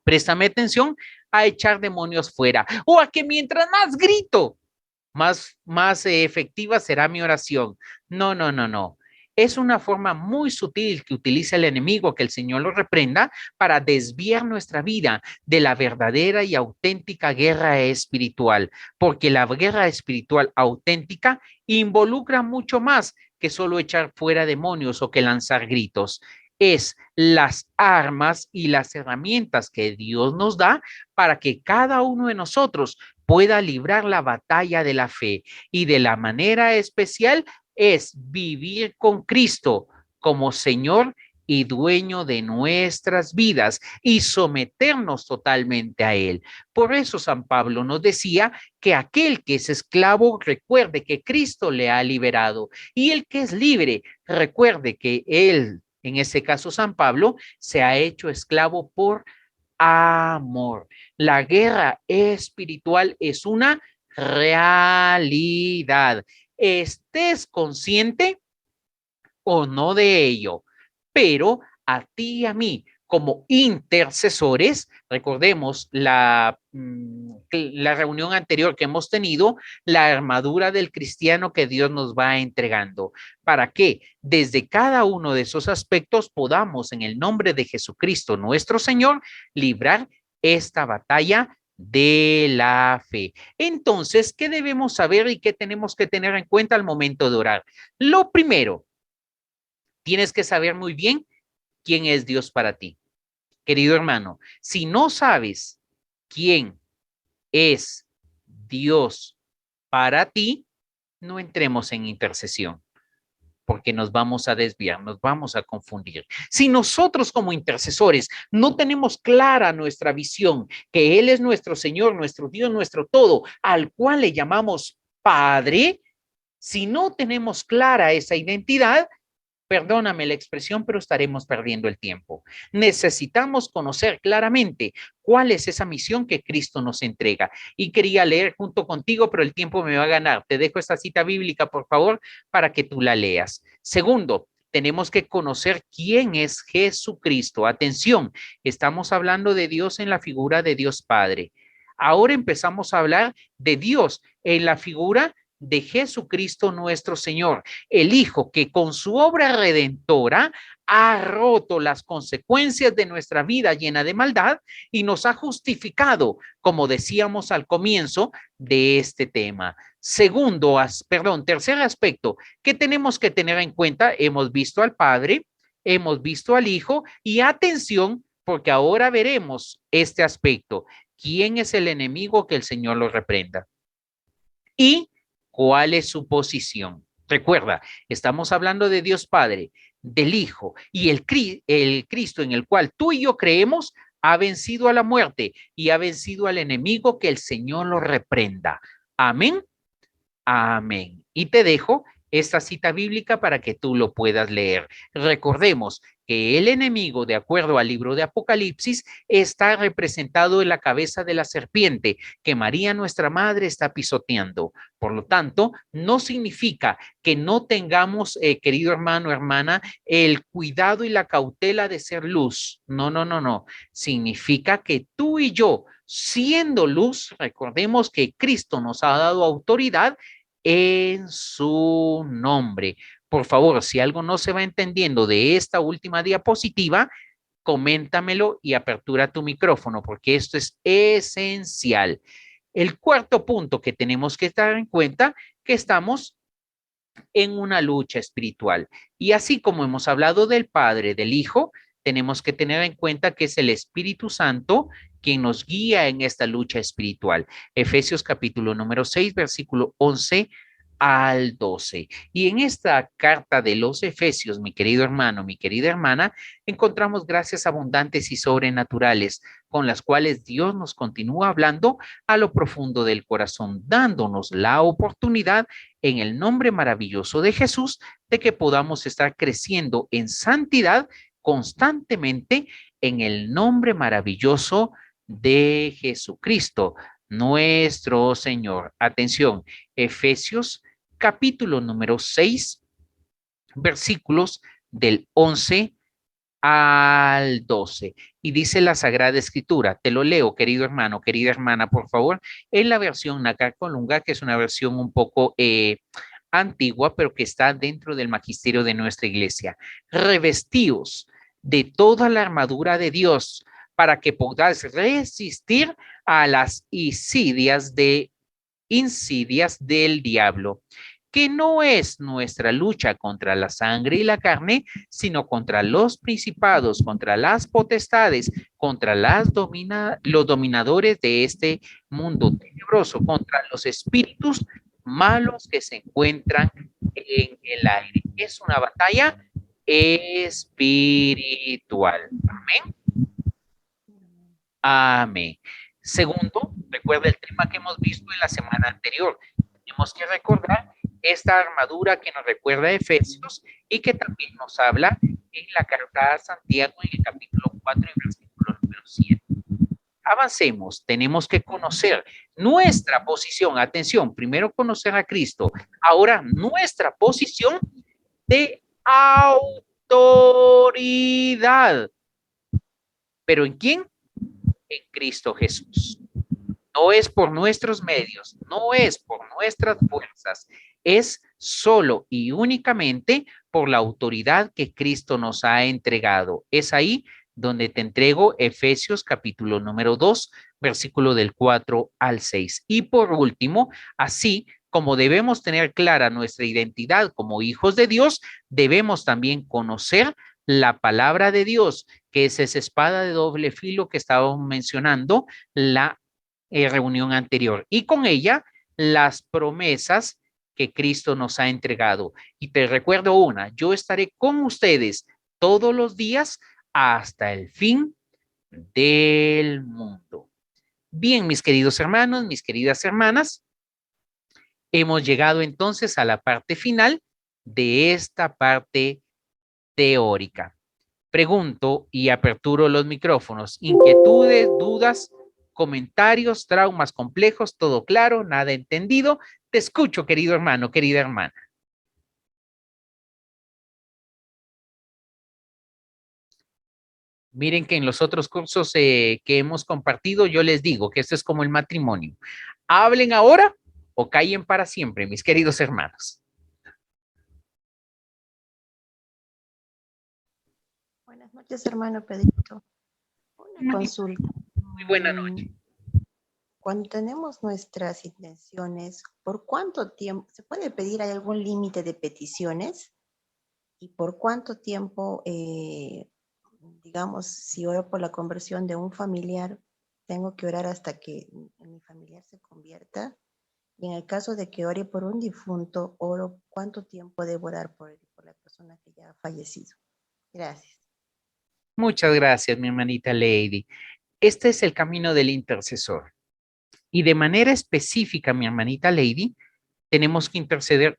préstame atención, a echar demonios fuera o a que mientras más grito, más efectiva será mi oración. No, no, no, no. Es una forma muy sutil que utiliza el enemigo, que el Señor lo reprenda, para desviar nuestra vida de la verdadera y auténtica guerra espiritual, porque la guerra espiritual auténtica involucra mucho más que solo echar fuera demonios o que lanzar gritos. Es las armas y las herramientas que Dios nos da para que cada uno de nosotros pueda librar la batalla de la fe, y de la manera especial es vivir con Cristo como Señor y dueño de nuestras vidas y someternos totalmente a Él. Por eso San Pablo nos decía que aquel que es esclavo recuerde que Cristo le ha liberado y el que es libre recuerde que Él, en este caso San Pablo, se ha hecho esclavo por amor. La guerra espiritual es una realidad. Estés consciente o no de ello, pero a ti y a mí como intercesores, recordemos la reunión anterior que hemos tenido, la armadura del cristiano que Dios nos va entregando, para que desde cada uno de esos aspectos podamos en el nombre de Jesucristo nuestro Señor librar esta batalla de la fe. Entonces, ¿qué debemos saber y qué tenemos que tener en cuenta al momento de orar? Lo primero, tienes que saber muy bien quién es Dios para ti. Querido hermano, si no sabes quién es Dios para ti, no entremos en intercesión, porque nos vamos a desviar, nos vamos a confundir. Si nosotros como intercesores no tenemos clara nuestra visión, que Él es nuestro Señor, nuestro Dios, nuestro todo, al cual le llamamos Padre, si no tenemos clara esa identidad, perdóname la expresión, pero estaremos perdiendo el tiempo. Necesitamos conocer claramente cuál es esa misión que Cristo nos entrega. Y quería leer junto contigo, pero el tiempo me va a ganar. Te dejo esta cita bíblica, por favor, para que tú la leas. Segundo, tenemos que conocer quién es Jesucristo. Atención, estamos hablando de Dios en la figura de Dios Padre. Ahora empezamos a hablar de Dios en la figura de Jesucristo nuestro Señor, el Hijo que con su obra redentora ha roto las consecuencias de nuestra vida llena de maldad y nos ha justificado, como decíamos al comienzo de este tema. Tercer aspecto que tenemos que tener en cuenta, hemos visto al Padre, hemos visto al Hijo y atención, porque ahora veremos este aspecto. ¿Quién es el enemigo? Que el Señor lo reprenda. Y ¿cuál es su posición? Recuerda, estamos hablando de Dios Padre, del Hijo y el Cristo en el cual tú y yo creemos ha vencido a la muerte y ha vencido al enemigo, que el Señor lo reprenda. Amén. Amén. Y te dejo esta cita bíblica para que tú lo puedas leer. Recordemos que el enemigo, de acuerdo al libro de Apocalipsis, está representado en la cabeza de la serpiente que María, nuestra madre, está pisoteando. Por lo tanto, no significa que no tengamos, querido hermano, hermana, el cuidado y la cautela de ser luz. No, no, no, no. Significa que tú y yo, siendo luz, recordemos que Cristo nos ha dado autoridad en su nombre. Por favor, si algo no se va entendiendo de esta última diapositiva, coméntamelo y apertura tu micrófono, porque esto es esencial. El cuarto punto que tenemos que estar en cuenta, que estamos en una lucha espiritual. Y así como hemos hablado del Padre, del Hijo, tenemos que tener en cuenta que es el Espíritu Santo quien nos guía en esta lucha espiritual. Efesios capítulo número 6, versículo 11 al 12. Y en esta carta de los Efesios, mi querido hermano, mi querida hermana, encontramos gracias abundantes y sobrenaturales con las cuales Dios nos continúa hablando a lo profundo del corazón, dándonos la oportunidad en el nombre maravilloso de Jesús de que podamos estar creciendo en santidad constantemente en el nombre maravilloso de Jesucristo, nuestro Señor. Atención, Efesios capítulo número 6, versículos del 11 al 12. Y dice la Sagrada Escritura, te lo leo, querido hermano, querida hermana, por favor, en la versión Nácar Colunga, que es una versión un poco antigua, pero que está dentro del magisterio de nuestra iglesia. Revestíos de toda la armadura de Dios para que podáis resistir a las insidias del diablo, que no es nuestra lucha contra la sangre y la carne, sino contra los principados, contra las potestades, contra los dominadores de este mundo tenebroso, contra los espíritus malos que se encuentran en el aire. Es una batalla espiritual. Amén. Amén. Segundo, recuerda el tema que hemos visto en la semana anterior. Tenemos que recordar esta armadura que nos recuerda a Efesios y que también nos habla en la carta a Santiago en el capítulo 4 y versículo número 7. Avancemos, tenemos que conocer nuestra posición. Atención, primero conocer a Cristo, ahora nuestra posición de autoridad. ¿Pero en quién? En Cristo Jesús. No es por nuestros medios, no es por nuestras fuerzas, es solo y únicamente por la autoridad que Cristo nos ha entregado. Es ahí donde te entrego Efesios capítulo número 2, versículo del 4 al 6. Y por último, así como debemos tener clara nuestra identidad como hijos de Dios, debemos también conocer la palabra de Dios, que es esa espada de doble filo que estábamos mencionando la reunión anterior. Y con ella, las promesas que Cristo nos ha entregado. Y te recuerdo una, yo estaré con ustedes todos los días hasta el fin del mundo. Bien, mis queridos hermanos, mis queridas hermanas, hemos llegado entonces a la parte final de esta parte teórica. Pregunto y aperturo los micrófonos. Inquietudes, dudas, comentarios, traumas complejos, todo claro, nada entendido. Te escucho, querido hermano, querida hermana. Miren que en los otros cursos que hemos compartido, yo les digo que esto es como el matrimonio. Hablen ahora o callen para siempre, mis queridos hermanos. Buenas noches, hermano Pedrito. Una consulta. Muy buena noche. Cuando tenemos nuestras intenciones, ¿por cuánto tiempo se puede pedir? ¿Hay algún límite de peticiones? ¿Y por cuánto tiempo, digamos, si oro por la conversión de un familiar, tengo que orar hasta que mi familiar se convierta? Y en el caso de que ore por un difunto, oro, ¿cuánto tiempo debo orar por la persona que ya ha fallecido? Gracias. Muchas gracias, mi hermanita Lady. Este es el camino del intercesor. Y de manera específica, mi hermanita Lady, tenemos que interceder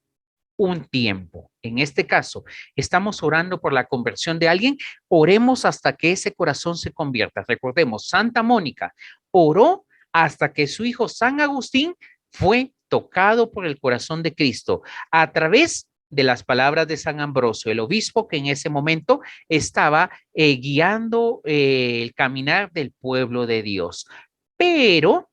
un tiempo. En este caso, estamos orando por la conversión de alguien, oremos hasta que ese corazón se convierta. Recordemos, Santa Mónica oró hasta que su hijo San Agustín fue tocado por el corazón de Cristo a través de las palabras de San Ambrosio, el obispo que en ese momento estaba guiando el caminar del pueblo de Dios. Pero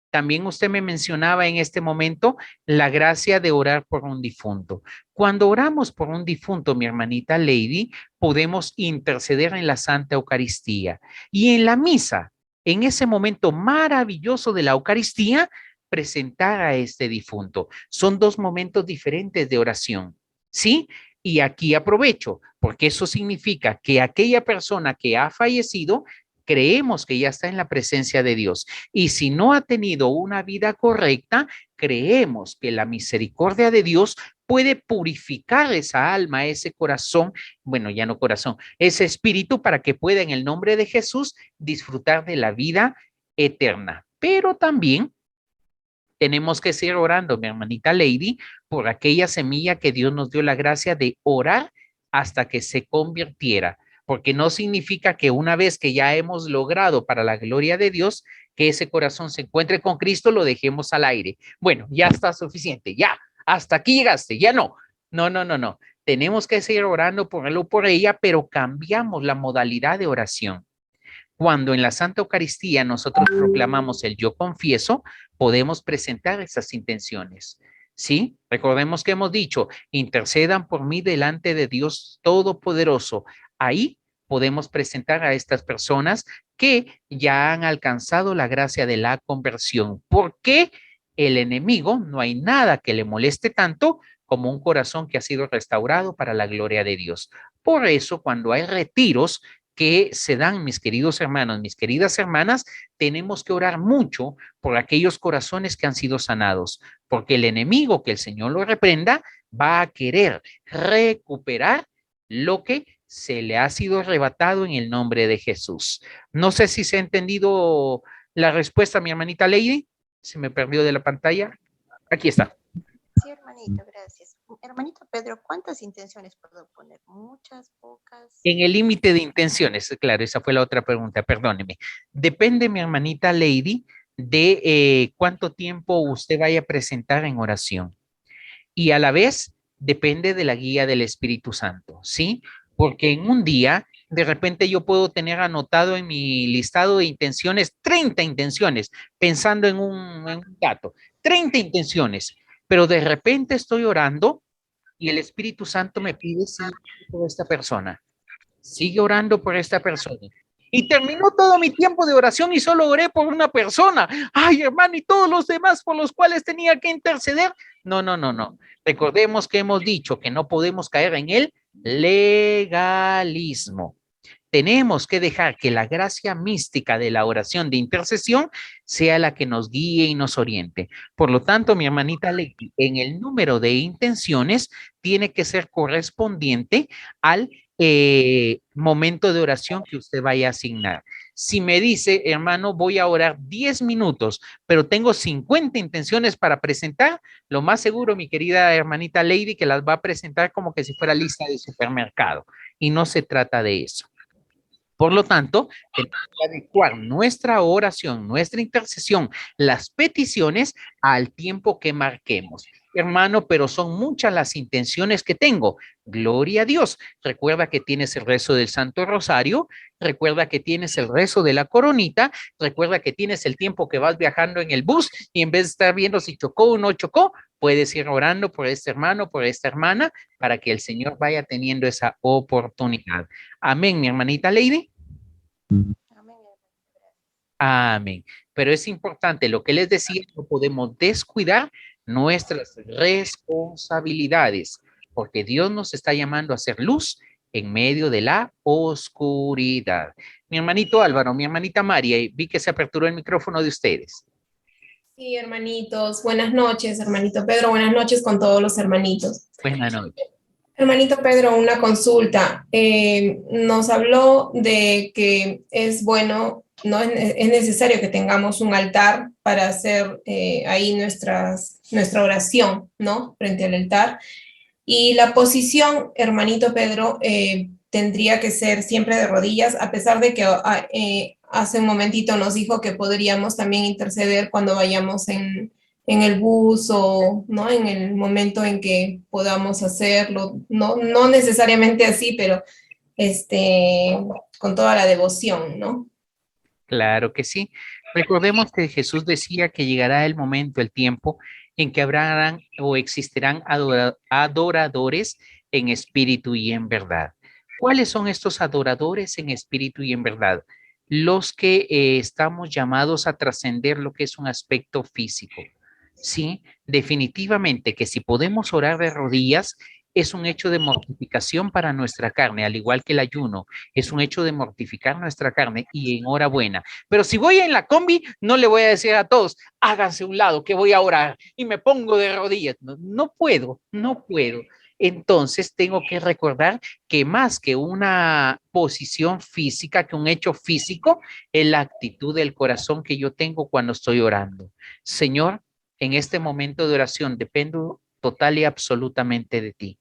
también usted me mencionaba en este momento la gracia de orar por un difunto. Cuando oramos por un difunto, mi hermanita Lady, podemos interceder en la Santa Eucaristía. Y en la misa, en ese momento maravilloso de la Eucaristía, presentar a este difunto. Son dos momentos diferentes de oración, ¿sí? Y aquí aprovecho, porque eso significa que aquella persona que ha fallecido, creemos que ya está en la presencia de Dios. Y si no ha tenido una vida correcta, creemos que la misericordia de Dios puede purificar esa alma, ese corazón, bueno, ya no corazón, ese espíritu para que pueda en el nombre de Jesús disfrutar de la vida eterna. Pero también tenemos que seguir orando, mi hermanita Lady, por aquella semilla que Dios nos dio la gracia de orar hasta que se convirtiera, porque no significa que una vez que ya hemos logrado para la gloria de Dios que ese corazón se encuentre con Cristo, lo dejemos al aire. Bueno, ya está suficiente, ya, hasta aquí llegaste, ya no. No, no, no, no. Tenemos que seguir orando por él o por ella, pero cambiamos la modalidad de oración. Cuando en la Santa Eucaristía nosotros proclamamos el yo confieso, podemos presentar esas intenciones. ¿Sí? Recordemos que hemos dicho, intercedan por mí delante de Dios Todopoderoso. Ahí podemos presentar a estas personas que ya han alcanzado la gracia de la conversión. Porque el enemigo no hay nada que le moleste tanto como un corazón que ha sido restaurado para la gloria de Dios. Por eso, cuando hay retiros que se dan, mis queridos hermanos, mis queridas hermanas, tenemos que orar mucho por aquellos corazones que han sido sanados, porque el enemigo, que el Señor lo reprenda, va a querer recuperar lo que se le ha sido arrebatado en el nombre de Jesús. No sé si se ha entendido la respuesta, mi hermanita Lady. Se me perdió de la pantalla. Aquí está. Sí, hermanito, gracias. Hermanito Pedro, ¿cuántas intenciones puedo poner? ¿Muchas, pocas? En el límite de intenciones, claro, esa fue la otra pregunta, perdóneme. Depende, mi hermanita Lady, de cuánto tiempo usted vaya a presentar en oración. Y a la vez depende de la guía del Espíritu Santo, ¿sí? Porque en un día, de repente yo puedo tener anotado en mi listado de intenciones 30 intenciones, pensando en un dato, 30 intenciones, pero de repente estoy orando y el Espíritu Santo me pide sí, por esta persona. Sigue orando por esta persona. Y terminó todo mi tiempo de oración y solo oré por una persona. Ay, hermano, y todos los demás por los cuales tenía que interceder. No, no, no, no. Recordemos que hemos dicho que no podemos caer en el legalismo. Tenemos que dejar que la gracia mística de la oración de intercesión sea la que nos guíe y nos oriente. Por lo tanto, mi hermanita Leti, en el número de intenciones tiene que ser correspondiente al momento de oración que usted vaya a asignar. Si me dice, hermano, voy a orar 10 minutos, pero tengo 50 intenciones para presentar, lo más seguro, mi querida hermanita Lady, que las va a presentar como que si fuera lista de supermercado. Y no se trata de eso. Por lo tanto, tenemos que adecuar nuestra oración, nuestra intercesión, las peticiones al tiempo que marquemos. Hermano, pero son muchas las intenciones que tengo. Gloria a Dios. Recuerda que tienes el rezo del Santo Rosario, recuerda que tienes el rezo de la coronita, recuerda que tienes el tiempo que vas viajando en el bus y en vez de estar viendo si chocó o no chocó, puedes ir orando por este hermano, por esta hermana, para que el Señor vaya teniendo esa oportunidad. Amén, mi hermanita Lady. Amén. Amén. Pero es importante, lo que les decía, no podemos descuidar nuestras responsabilidades, porque Dios nos está llamando a hacer luz en medio de la oscuridad. Mi hermanito Álvaro, mi hermanita María, vi que se aperturó el micrófono de ustedes. Sí, hermanitos, buenas noches, hermanito Pedro, buenas noches con todos los hermanitos. Buenas noches. Hermanito Pedro, una consulta. Nos habló de que es bueno, no es necesario que tengamos un altar para hacer ahí nuestra oración, ¿no? Frente al altar. Y la posición, hermanito Pedro, tendría que ser siempre de rodillas, a pesar de que hace un momentito nos dijo que podríamos también interceder cuando vayamos en el bus o ¿no? En el momento en que podamos hacerlo, no necesariamente así, pero con toda la devoción, ¿no? Claro que sí. Recordemos que Jesús decía que llegará el momento, el tiempo, en que habrán o existirán adoradores en espíritu y en verdad. ¿Cuáles son estos adoradores en espíritu y en verdad? Los que estamos llamados a trascender lo que es un aspecto físico. Sí, definitivamente que si podemos orar de rodillas, es un hecho de mortificación para nuestra carne, al igual que el ayuno, es un hecho de mortificar nuestra carne y enhorabuena. Pero si voy en la combi, no le voy a decir a todos, háganse un lado, que voy a orar y me pongo de rodillas. No, no puedo, no puedo. Entonces tengo que recordar que más que una posición física, que un hecho físico, es la actitud del corazón que yo tengo cuando estoy orando. Señor, en este momento de oración dependo total y absolutamente de ti.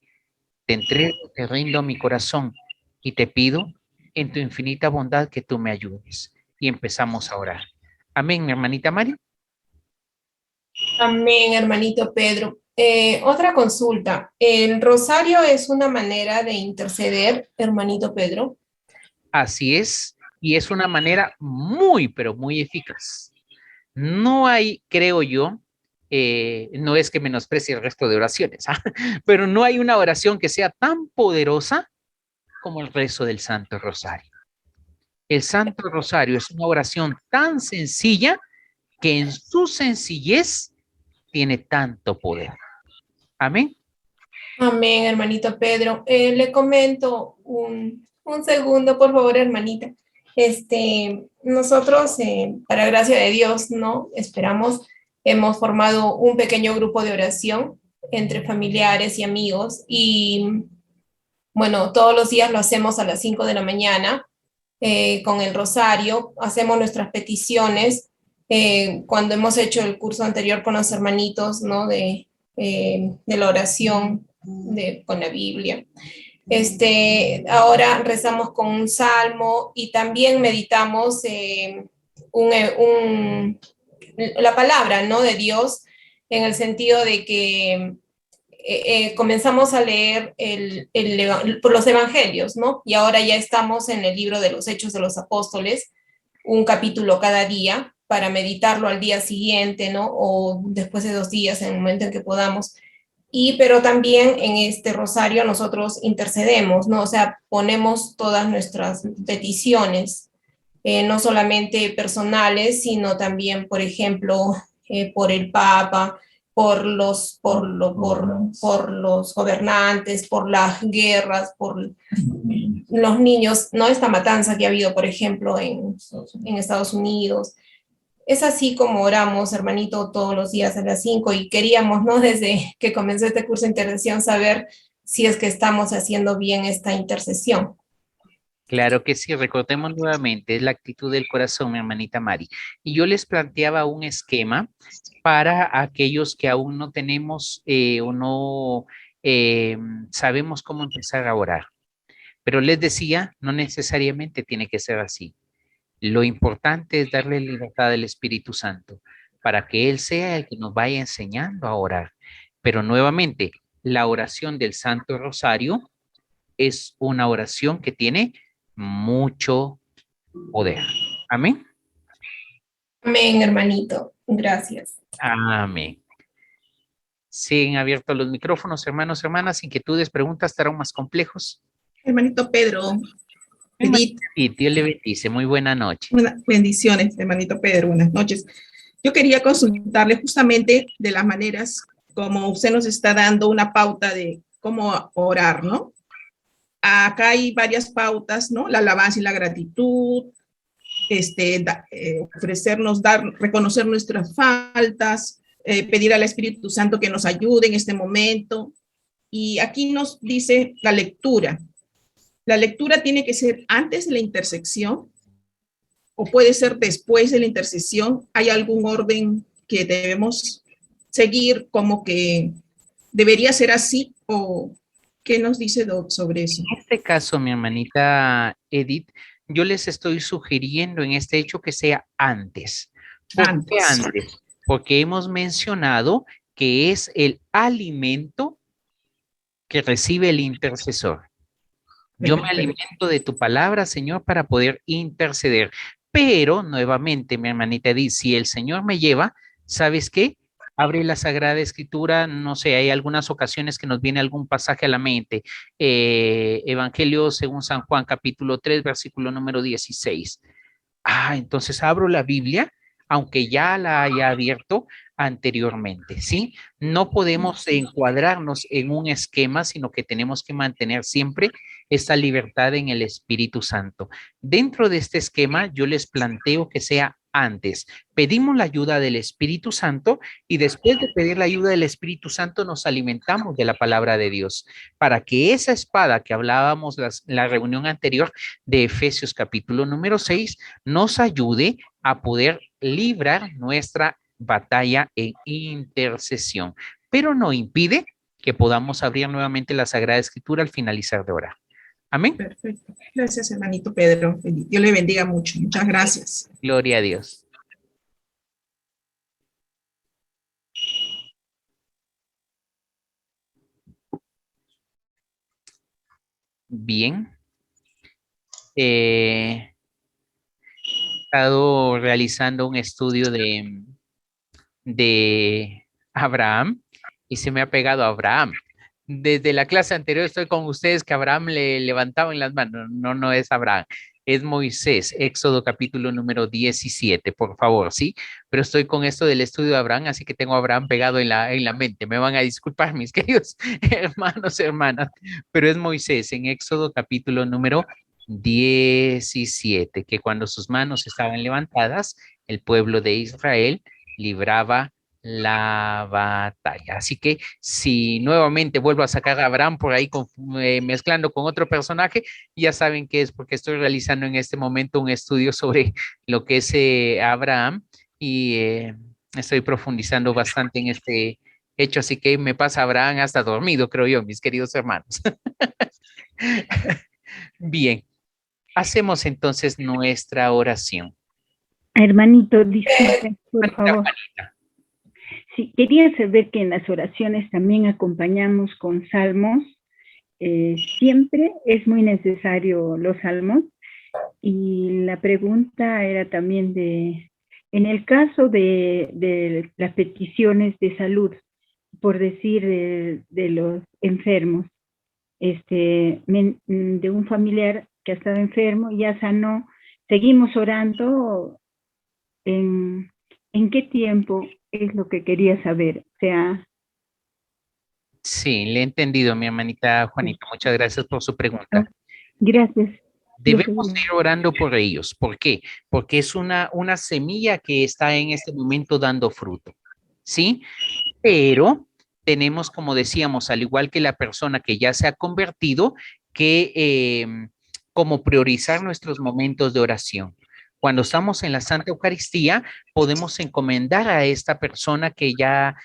Te entrego, te rindo mi corazón y te pido en tu infinita bondad que tú me ayudes. Y empezamos a orar. Amén, mi hermanita Mari. Amén, hermanito Pedro. Otra consulta. ¿El rosario es una manera de interceder, hermanito Pedro? Así es, y es una manera muy, pero muy eficaz. No hay, creo yo, no es que menosprecie el resto de oraciones, pero no hay una oración que sea tan poderosa como el rezo del Santo Rosario. El Santo Rosario es una oración tan sencilla que en su sencillez tiene tanto poder. Amén. Amén, hermanito Pedro. Le comento un segundo, por favor, hermanita. Nosotros, para gracia de Dios, ¿no? Esperamos, hemos formado un pequeño grupo de oración entre familiares y amigos y bueno, todos los días lo hacemos a las 5 de la mañana con el rosario, hacemos nuestras peticiones. Cuando hemos hecho el curso anterior con los hermanitos, ¿no? De la oración con la Biblia. Ahora rezamos con un salmo y también meditamos la palabra, ¿no? De Dios, en el sentido de que comenzamos a leer por los evangelios, ¿no? Y ahora ya estamos en el libro de los Hechos de los Apóstoles, un capítulo cada día para meditarlo al día siguiente, ¿no? O después de 2 días, en el momento en que podamos. Pero también en este rosario nosotros intercedemos, ¿no? O sea, ponemos todas nuestras peticiones, no solamente personales, sino también, por ejemplo, por el Papa, por los gobernantes, por las guerras, por los niños, ¿no? Esta matanza que ha habido, por ejemplo, en Estados Unidos. Es así como oramos, hermanito, todos los días a las 5 y queríamos, ¿no? Desde que comenzó este curso de intercesión, saber si es que estamos haciendo bien esta intercesión. Claro que sí, recordemos nuevamente, es la actitud del corazón, mi hermanita Mari. Y yo les planteaba un esquema para aquellos que aún no tenemos o no sabemos cómo empezar a orar. Pero les decía, no necesariamente tiene que ser así. Lo importante es darle libertad al Espíritu Santo para que Él sea el que nos vaya enseñando a orar. Pero nuevamente, la oración del Santo Rosario es una oración que tiene mucho poder. Amén. Amén, hermanito. Gracias. Amén. Siguen abiertos los micrófonos, hermanos, hermanas. Inquietudes, preguntas, estarán más complejos. Hermanito Pedro, Edith. Y Dios le bendice. Muy buena noche. Bendiciones, hermanito Pedro. Buenas noches. Yo quería consultarle justamente de las maneras como usted nos está dando una pauta de cómo orar, ¿no? Acá hay varias pautas, ¿no? La alabanza y la gratitud, ofrecernos, reconocer nuestras faltas, pedir al Espíritu Santo que nos ayude en este momento. Y aquí nos dice la lectura. ¿La lectura tiene que ser antes de la intersección o puede ser después de la intercesión? ¿Hay algún orden que debemos seguir como que debería ser así o qué nos dice Doc sobre eso? En este caso, mi hermanita Edith, yo les estoy sugiriendo en este hecho que sea antes. ¿Por qué antes? Porque hemos mencionado que es el alimento que recibe el intercesor. Yo me alimento de tu palabra, Señor, para poder interceder. Pero, nuevamente, mi hermanita Edith, si el Señor me lleva, ¿sabes qué? Abre la Sagrada Escritura, no sé, hay algunas ocasiones que nos viene algún pasaje a la mente. Evangelio según San Juan, capítulo 3, versículo número 16. Entonces abro la Biblia, aunque ya la haya abierto anteriormente, ¿sí? No podemos encuadrarnos en un esquema, sino que tenemos que mantener siempre esta libertad en el Espíritu Santo. Dentro de este esquema, yo les planteo que sea antes. Pedimos la ayuda del Espíritu Santo y después de pedir la ayuda del Espíritu Santo nos alimentamos de la palabra de Dios para que esa espada que hablábamos la reunión anterior de Efesios capítulo número 6 nos ayude a poder librar nuestra batalla en intercesión, pero no impide que podamos abrir nuevamente la Sagrada Escritura al finalizar de orar. Amén. Perfecto. Gracias, hermanito Pedro. Dios le bendiga mucho. Muchas gracias. Gloria a Dios. Bien. He estado realizando un estudio de Abraham y se me ha pegado a Abraham. Desde la clase anterior estoy con ustedes que Abraham le levantaban las manos. No es Abraham, es Moisés, Éxodo capítulo número 17, por favor, ¿sí? Pero estoy con esto del estudio de Abraham, así que tengo a Abraham pegado en la mente. Me van a disculpar, mis queridos hermanos, hermanas, pero es Moisés en Éxodo capítulo número 17, que cuando sus manos estaban levantadas, el pueblo de Israel libraba la batalla. Así que si nuevamente vuelvo a sacar a Abraham por ahí mezclando con otro personaje, ya saben que es porque estoy realizando en este momento un estudio sobre lo que es Abraham y estoy profundizando bastante en este hecho, así que me pasa Abraham hasta dormido, creo yo, mis queridos hermanos. Bien, hacemos entonces nuestra oración. Hermanito, disculpe, por favor. Juanita. Sí, quería saber que en las oraciones también acompañamos con salmos. Siempre es muy necesario los salmos. Y la pregunta era también en el caso de las peticiones de salud, por decir de los enfermos, de un familiar que ha estado enfermo, ya sanó, seguimos orando. ¿En qué tiempo es lo que quería saber? O sea, Sí, le he entendido, mi hermanita Juanita. Muchas gracias por su pregunta. gracias. Debemos ir orando por ellos. ¿Por qué? Porque es una semilla que está en este momento dando fruto. ¿Sí? Pero tenemos, como decíamos, al igual que la persona que ya se ha convertido, que como priorizar nuestros momentos de oración. Cuando estamos en la Santa Eucaristía, podemos encomendar a esta persona que ya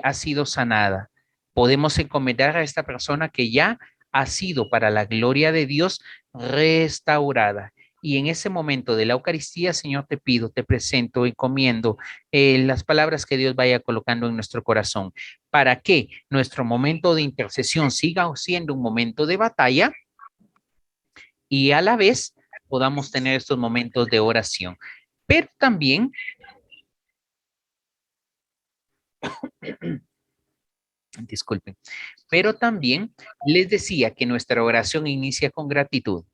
ha sido sanada. Podemos encomendar a esta persona que ya ha sido, para la gloria de Dios, restaurada. Y en ese momento de la Eucaristía, Señor, te pido, te presento, encomiendo las palabras que Dios vaya colocando en nuestro corazón, para que nuestro momento de intercesión siga siendo un momento de batalla y a la vez podamos tener estos momentos de oración. Pero también, disculpen, pero también les decía que nuestra oración inicia con gratitud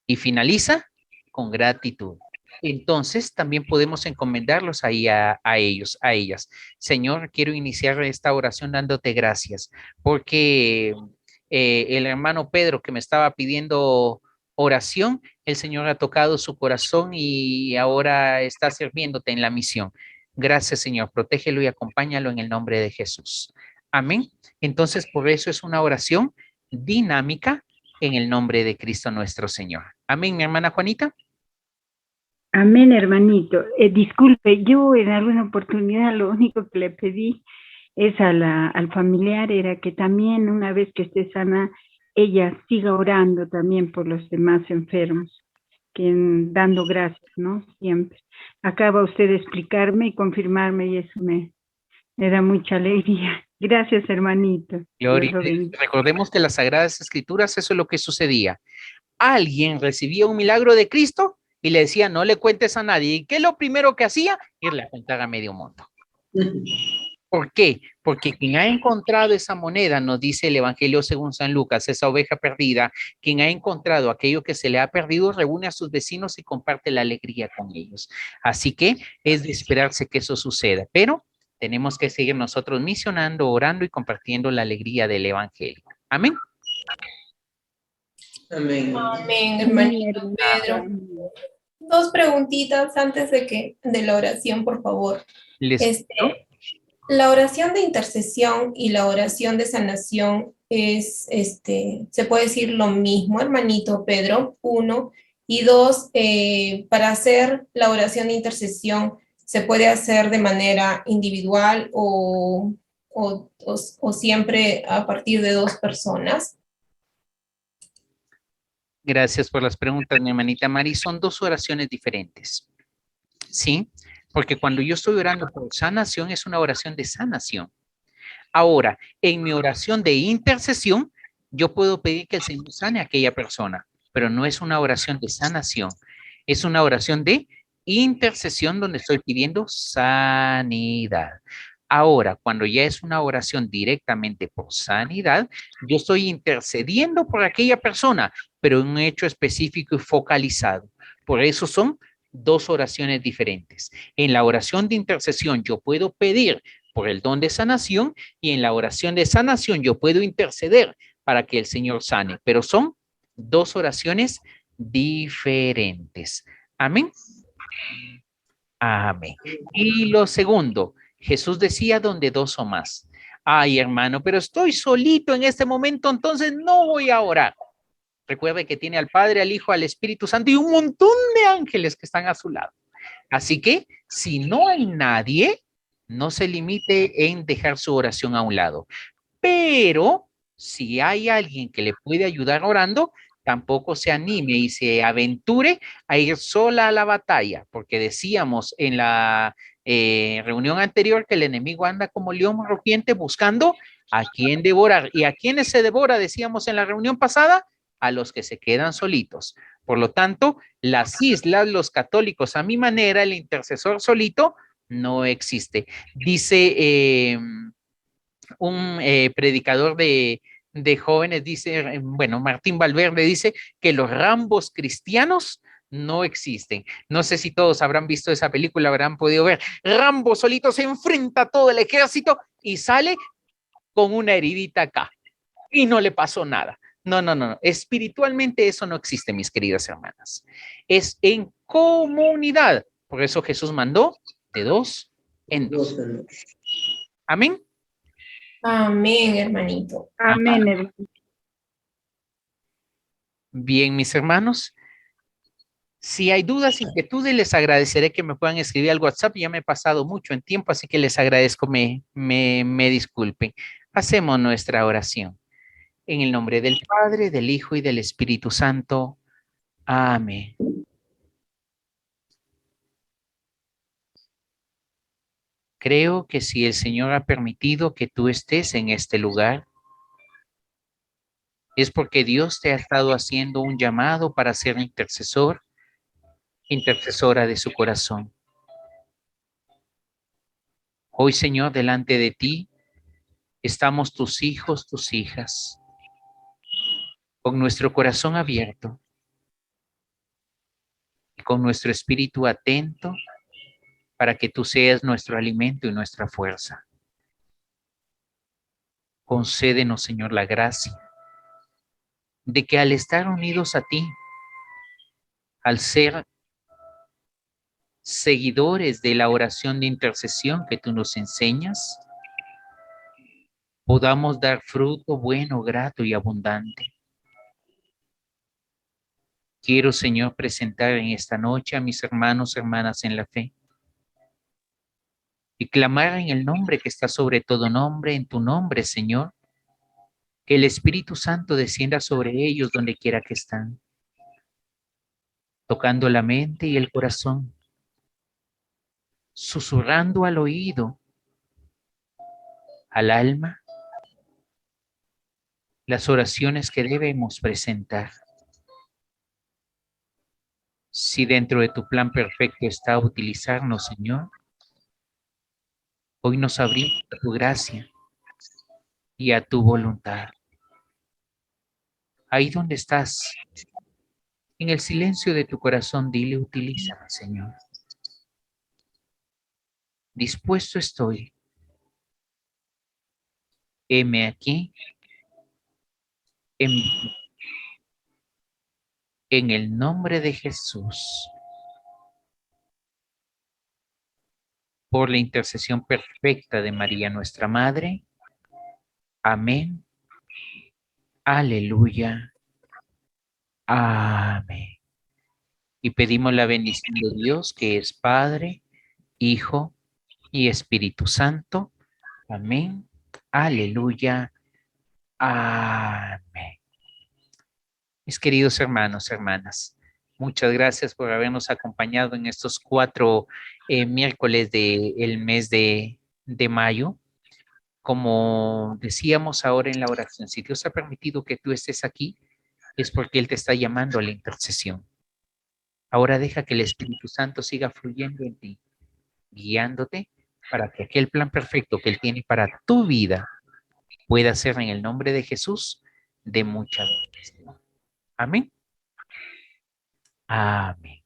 y finaliza con gratitud. Entonces, también podemos encomendarlos ahí a ellos, a ellas. Señor, quiero iniciar esta oración dándote gracias, porque el hermano Pedro que me estaba pidiendo oración, el Señor ha tocado su corazón y ahora está sirviéndote en la misión. Gracias, Señor. Protégelo y acompáñalo en el nombre de Jesús. Amén. Entonces, por eso es una oración dinámica en el nombre de Cristo nuestro Señor. Amén, mi hermana Juanita. Amén, hermanito. Disculpe, yo en alguna oportunidad lo único que le pedí es al familiar era que también una vez que esté sana, ella siga orando también por los demás enfermos, dando gracias, ¿no? Siempre. Acaba usted de explicarme y confirmarme y eso me da mucha alegría. Gracias, hermanito. Gloria. Recordemos que las Sagradas Escrituras, eso es lo que sucedía. Alguien recibía un milagro de Cristo y le decía, no le cuentes a nadie. ¿Y qué es lo primero que hacía? Irle a contar a medio mundo. ¿Por qué? Porque quien ha encontrado esa moneda, nos dice el Evangelio según San Lucas, esa oveja perdida, quien ha encontrado aquello que se le ha perdido, reúne a sus vecinos y comparte la alegría con ellos. Así que es de esperarse que eso suceda, pero tenemos que seguir nosotros misionando, orando y compartiendo la alegría del Evangelio. Amén. Amén. Amén, hermanito Pedro. Dos preguntitas antes de la oración, por favor. La oración de intercesión y la oración de sanación se puede decir lo mismo, hermanito Pedro, 1. Y 2, para hacer la oración de intercesión, ¿se puede hacer de manera individual o siempre a partir de 2 personas? Gracias por las preguntas, mi hermanita Mari. Son 2 oraciones diferentes, ¿sí? Porque cuando yo estoy orando por sanación, es una oración de sanación. Ahora, en mi oración de intercesión, yo puedo pedir que el Señor sane a aquella persona, pero no es una oración de sanación. Es una oración de intercesión donde estoy pidiendo sanidad. Ahora, cuando ya es una oración directamente por sanidad, yo estoy intercediendo por aquella persona, pero en un hecho específico y focalizado. Por eso son 2 oraciones diferentes. En la oración de intercesión yo puedo pedir por el don de sanación y en la oración de sanación yo puedo interceder para que el Señor sane, pero son 2 oraciones diferentes. Amén. Amén. Y lo segundo, Jesús decía donde dos o más. Ay, hermano, pero estoy solito en este momento, entonces no voy a orar. Recuerde que tiene al Padre, al Hijo, al Espíritu Santo y un montón de ángeles que están a su lado. Así que si no hay nadie, no se limite en dejar su oración a un lado. Pero si hay alguien que le puede ayudar orando, tampoco se anime y se aventure a ir sola a la batalla, porque decíamos en la reunión anterior que el enemigo anda como león rugiente buscando a quién devorar. ¿Y a quiénes se devora? Decíamos en la reunión pasada, a los que se quedan solitos. Por lo tanto, las islas, los católicos a mi manera, el intercesor solito, no existe. Dice un predicador de jóvenes, dice, bueno, Martín Valverde dice que los Rambos cristianos no existen. No sé si todos habrán visto esa película, habrán podido ver. Rambo solito se enfrenta a todo el ejército y sale con una heridita acá y no le pasó nada. No, no, no. Espiritualmente eso no existe, mis queridas hermanas. Es en comunidad. Por eso Jesús mandó de dos en dos. Amén. Amén, hermanito. Amén, hermano. Bien, mis hermanos. Si hay dudas, inquietudes, les agradeceré que me puedan escribir al WhatsApp. Ya me he pasado mucho en tiempo, así que les agradezco, me disculpen. Hacemos nuestra oración. En el nombre del Padre, del Hijo y del Espíritu Santo. Amén. Creo que si el Señor ha permitido que tú estés en este lugar, es porque Dios te ha estado haciendo un llamado para ser intercesor, intercesora de su corazón. Hoy, Señor, delante de ti estamos tus hijos, tus hijas, con nuestro corazón abierto y con nuestro espíritu atento para que tú seas nuestro alimento y nuestra fuerza. Concédenos, Señor, la gracia de que al estar unidos a ti, al ser seguidores de la oración de intercesión que tú nos enseñas, podamos dar fruto bueno, grato y abundante. Quiero, Señor, presentar en esta noche a mis hermanos, hermanas en la fe y clamar en el nombre que está sobre todo nombre, en tu nombre, Señor, que el Espíritu Santo descienda sobre ellos donde quiera que están, tocando la mente y el corazón, susurrando al oído, al alma, las oraciones que debemos presentar. Si dentro de tu plan perfecto está utilizarnos, Señor, hoy nos abrimos a tu gracia y a tu voluntad. Ahí donde estás, en el silencio de tu corazón, dile, utilízame, Señor. Dispuesto estoy. Heme aquí, en el nombre de Jesús, por la intercesión perfecta de María, nuestra Madre. Amén. Aleluya. Amén. Y pedimos la bendición de Dios, que es Padre, Hijo y Espíritu Santo. Amén. Aleluya. Amén. Mis queridos hermanos, hermanas, muchas gracias por habernos acompañado en estos 4 miércoles del mes de mayo. Como decíamos ahora en la oración, si Dios ha permitido que tú estés aquí, es porque Él te está llamando a la intercesión. Ahora deja que el Espíritu Santo siga fluyendo en ti, guiándote para que aquel plan perfecto que Él tiene para tu vida pueda ser en el nombre de Jesús de mucha bendición. Amén. Amén.